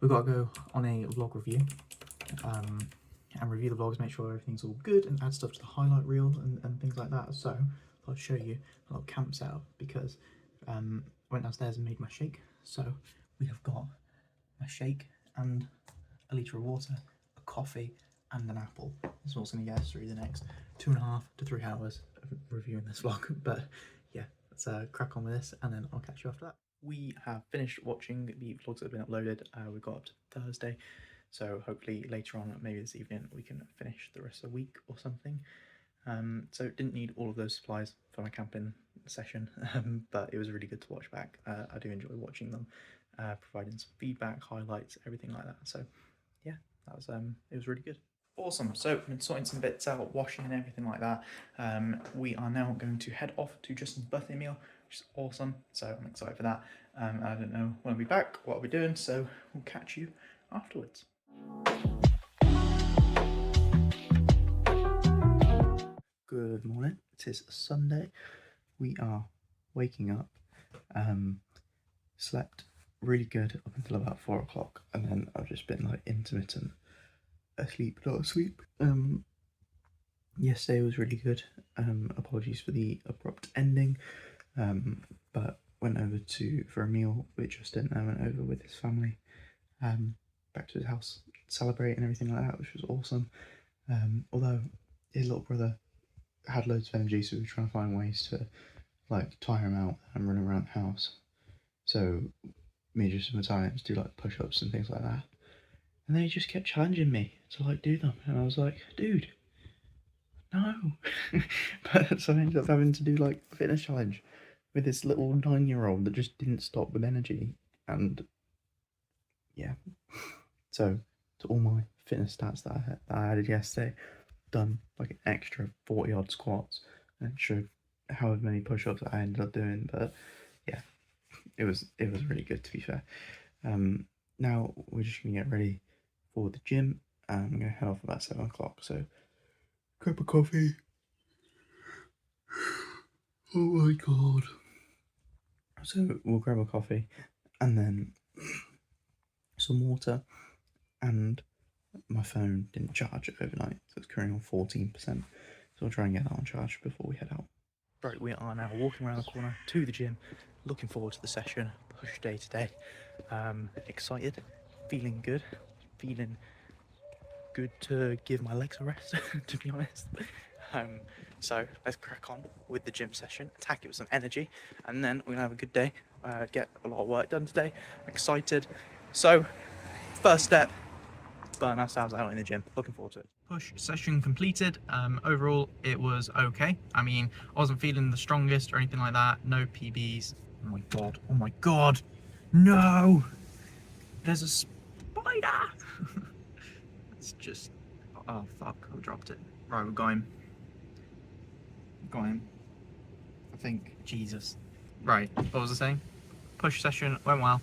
we've got to go on a vlog review, and review the vlogs, make sure everything's all good, and add stuff to the highlight reel and things like that. So I'll show you a little camp setup, because I went downstairs and made my shake. So we have got my shake and a litre of water, a coffee and an apple. This is what's going to get us through the next 2.5 to 3 hours of reviewing this vlog. But yeah, let's crack on with this, and then I'll catch you after that. We have finished watching the vlogs that have been uploaded. We've got up to Thursday, so hopefully later on, maybe this evening, we can finish the rest of the week or something. So didn't need all of those supplies for my camping session, but it was really good to watch back. I do enjoy watching them, providing some feedback, highlights, everything like that. So yeah, that was it was really good. Awesome. So I've been sorting some bits out, washing and everything like that. We are now going to head off to Justin's birthday meal, which is awesome. So I'm excited for that. I don't know when I'll be back, what I'll be doing, so we'll catch you afterwards. Good morning. It is Sunday. We are waking up. Slept really good up until about 4 o'clock, and then I've just been like intermittent asleep, not asleep. Yesterday was really good. Apologies for the abrupt ending. But went over for a meal with Justin. I went over with his family, back to his house, celebrate and everything like that, which was awesome. Although his little brother had loads of energy, so we were trying to find ways to like tire him out and run around the house. So me just sometimes do like push-ups and things like that. And then he just kept challenging me to like do them, and I was like, dude, no. But so I ended up having to do like a fitness challenge with this little 9-year-old that just didn't stop with energy. And yeah, so to all my fitness stats that I added yesterday, done like an extra 40 odd squats and showed however many push-ups I ended up doing. But yeah, it was really good, to be fair. Now we're just gonna get ready for the gym. I'm gonna head off about 7 o'clock, so grab a coffee. Oh my god. So we'll grab a coffee and then some water, and my phone didn't charge overnight, so it's currently on 14%. So I'll try and get that on charge before we head out. Right, we are now walking around the corner to the gym, looking forward to the session, push day today. Excited, feeling good to give my legs a rest, to be honest. So let's crack on with the gym session, attack it with some energy, and then we're gonna have a good day, get a lot of work done today. I'm excited. So first step, burn ourselves out in the gym. Looking forward to it. Push session completed. Overall it was okay. I mean, I wasn't feeling the strongest or anything like that. No PBs. Oh my god, no, there's a spider. It's just, oh fuck, I dropped it. Right, we're going. I think, Jesus. Right, what was I saying? Push session went well.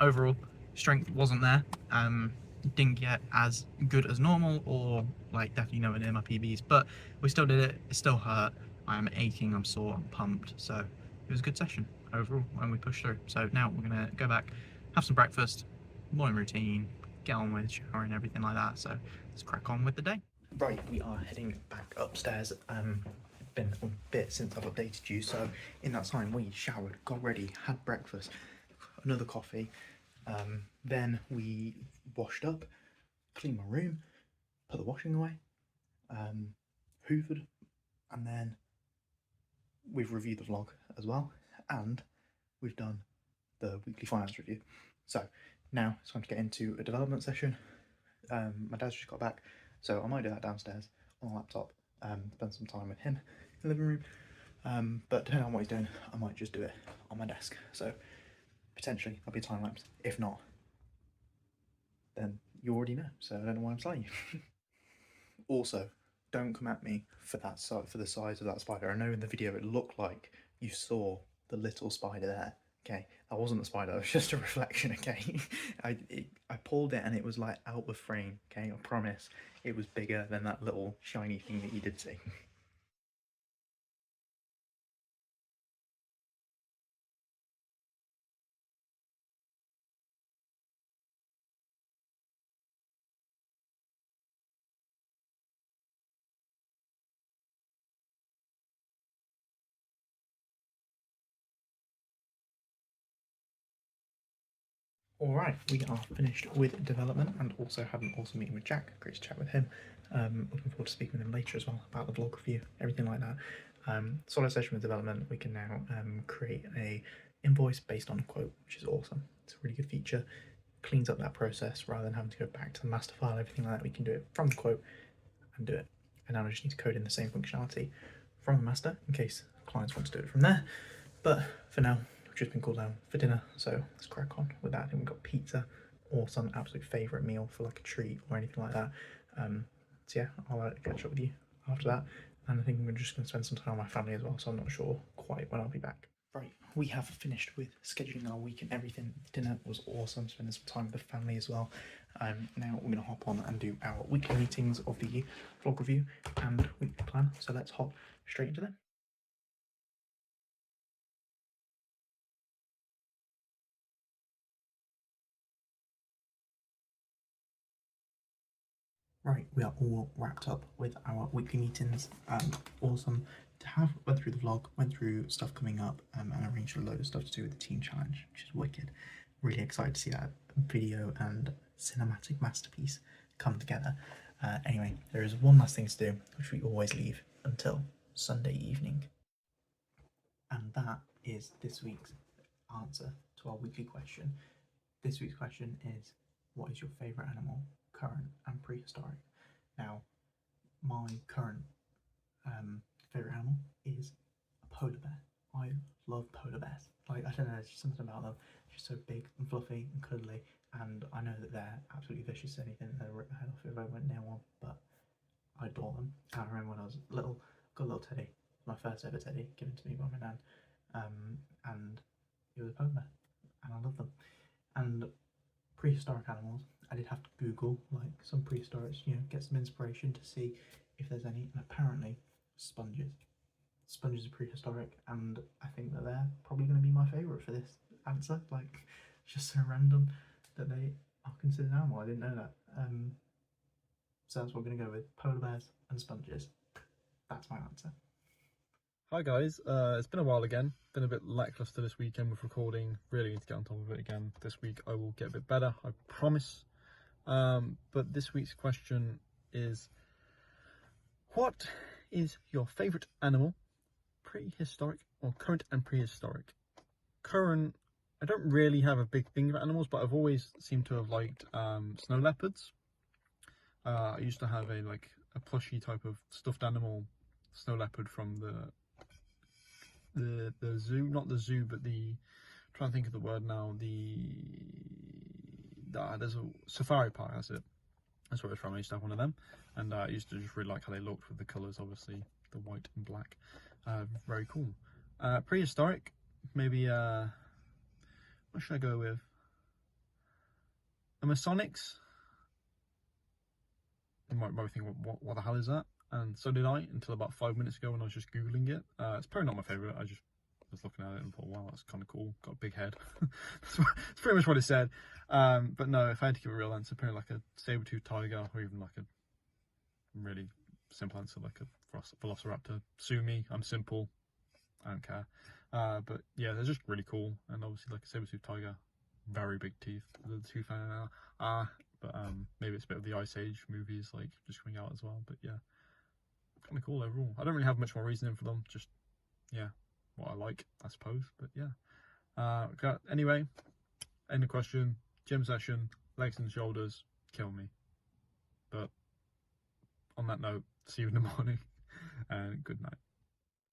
Overall, strength wasn't there. Didn't get as good as normal, or like definitely nowhere near my PBs, but we still did it. It still hurt. I am aching, I'm sore, I'm pumped. So it was a good session overall when we pushed through. So now we're gonna go back, have some breakfast, morning routine, get on with shower and everything like that. So let's crack on with the day. Right, we are heading back upstairs. Been a bit since I've updated you, so in that time we showered, got ready, had breakfast, another coffee, then we washed up, cleaned my room, put the washing away, hoovered, and then we've reviewed the vlog as well, and we've done the weekly finance review. So now it's time to get into a development session. My dad's just got back, so I might do that downstairs on the laptop, spend some time with him in the living room. But depending on what he's doing, I might just do it on my desk. So potentially there'll be a time lapse. If not, then you already know. So I don't know why I'm telling you. Also, don't come at me for that for the size of that spider. I know in the video it looked like you saw the little spider there. Okay, that wasn't the spider. It was just a reflection. Okay, I pulled it and it was like out of frame. Okay, I promise it was bigger than that little shiny thing that you did see. Alright, we are finished with development and also had an awesome meeting with Jack. Great to chat with him. Looking forward to speaking with him later as well about the vlog review, everything like that. Solid session with development. We can now create a invoice based on a quote, which is awesome. It's a really good feature. Cleans up that process rather than having to go back to the master file, everything like that. We can do it from the quote and do it. And now I just need to code in the same functionality from the master in case clients want to do it from there. But for now, we've just been called down for dinner, so let's crack on with that. I think we've got pizza or some absolute favourite meal for like a treat or anything like that. So yeah, I'll catch up with you after that. And I think we're just going to spend some time with my family as well, so I'm not sure quite when I'll be back. Right, we have finished with scheduling our week and everything. Dinner was awesome, spending some time with the family as well. Now we're going to hop on and do our weekly meetings of the vlog review and weekly plan. So let's hop straight into them. Right, we are all wrapped up with our weekly meetings. Awesome to have. Went through the vlog, went through stuff coming up, and arranged a load of stuff to do with the team challenge, which is wicked. Really excited to see that video and cinematic masterpiece come together. Anyway, there is one last thing to do, which we always leave until Sunday evening, and that is this week's answer to our weekly question. This week's question is, what is your favourite animal, current and prehistoric? Now, my current favourite animal is a polar bear. I love polar bears. Like, I don't know, there's just something about them. They're just so big and fluffy and cuddly, and I know that they're absolutely vicious. Anything they'll rip my head off if I went near one, but I adore them. I remember when I was little, got a little teddy, my first ever teddy, given to me by my nan, and it was a polar bear, and I love them. And prehistoric animals, I did have to Google like some prehistorics, get some inspiration to see if there's any, and apparently sponges. Sponges are prehistoric, and I think that they're probably going to be my favourite for this answer. Like, just so random that they are considered an animal. I didn't know that. So that's what we're going to go with: polar bears and sponges. That's my answer. Hi guys, it's been a while again. Been a bit lackluster this weekend with recording. Really need to get on top of it again. This week I will get a bit better, I promise. But this week's question is, what is your favourite animal, prehistoric or current and prehistoric? Current, I don't really have a big thing about animals, but I've always seemed to have liked snow leopards. I used to have a plushy type of stuffed animal snow leopard from the zoo, not the zoo, but I'm trying to think of the word now, there's a safari park, that's it. That's where it's from. I used to have one of them, and I used to just really like how they looked with the colours, obviously, the white and black. Very cool. Prehistoric, maybe, what should I go with? Amazonics? You might be thinking, what the hell is that? And so did I, until about 5 minutes ago when I was just Googling it. It's probably not my favourite. I just was looking at it and thought, wow, that's kind of cool. Got a big head. That's pretty much what it said. But no, if I had to give a real answer, probably like a saber-toothed tiger, or even like a really simple answer, like a velociraptor. Sue me, I'm simple. I don't care. But yeah, they're just really cool. And obviously like a saber-toothed tiger, very big teeth. The tooth but maybe it's a bit of the Ice Age movies, like, just coming out as well. But yeah, kind of cool overall. I don't really have much more reasoning for them, just, yeah, what I like, I suppose. But yeah, anyway, end of question. Gym session, legs and shoulders, kill me. But on that note, see you in the morning, and good night.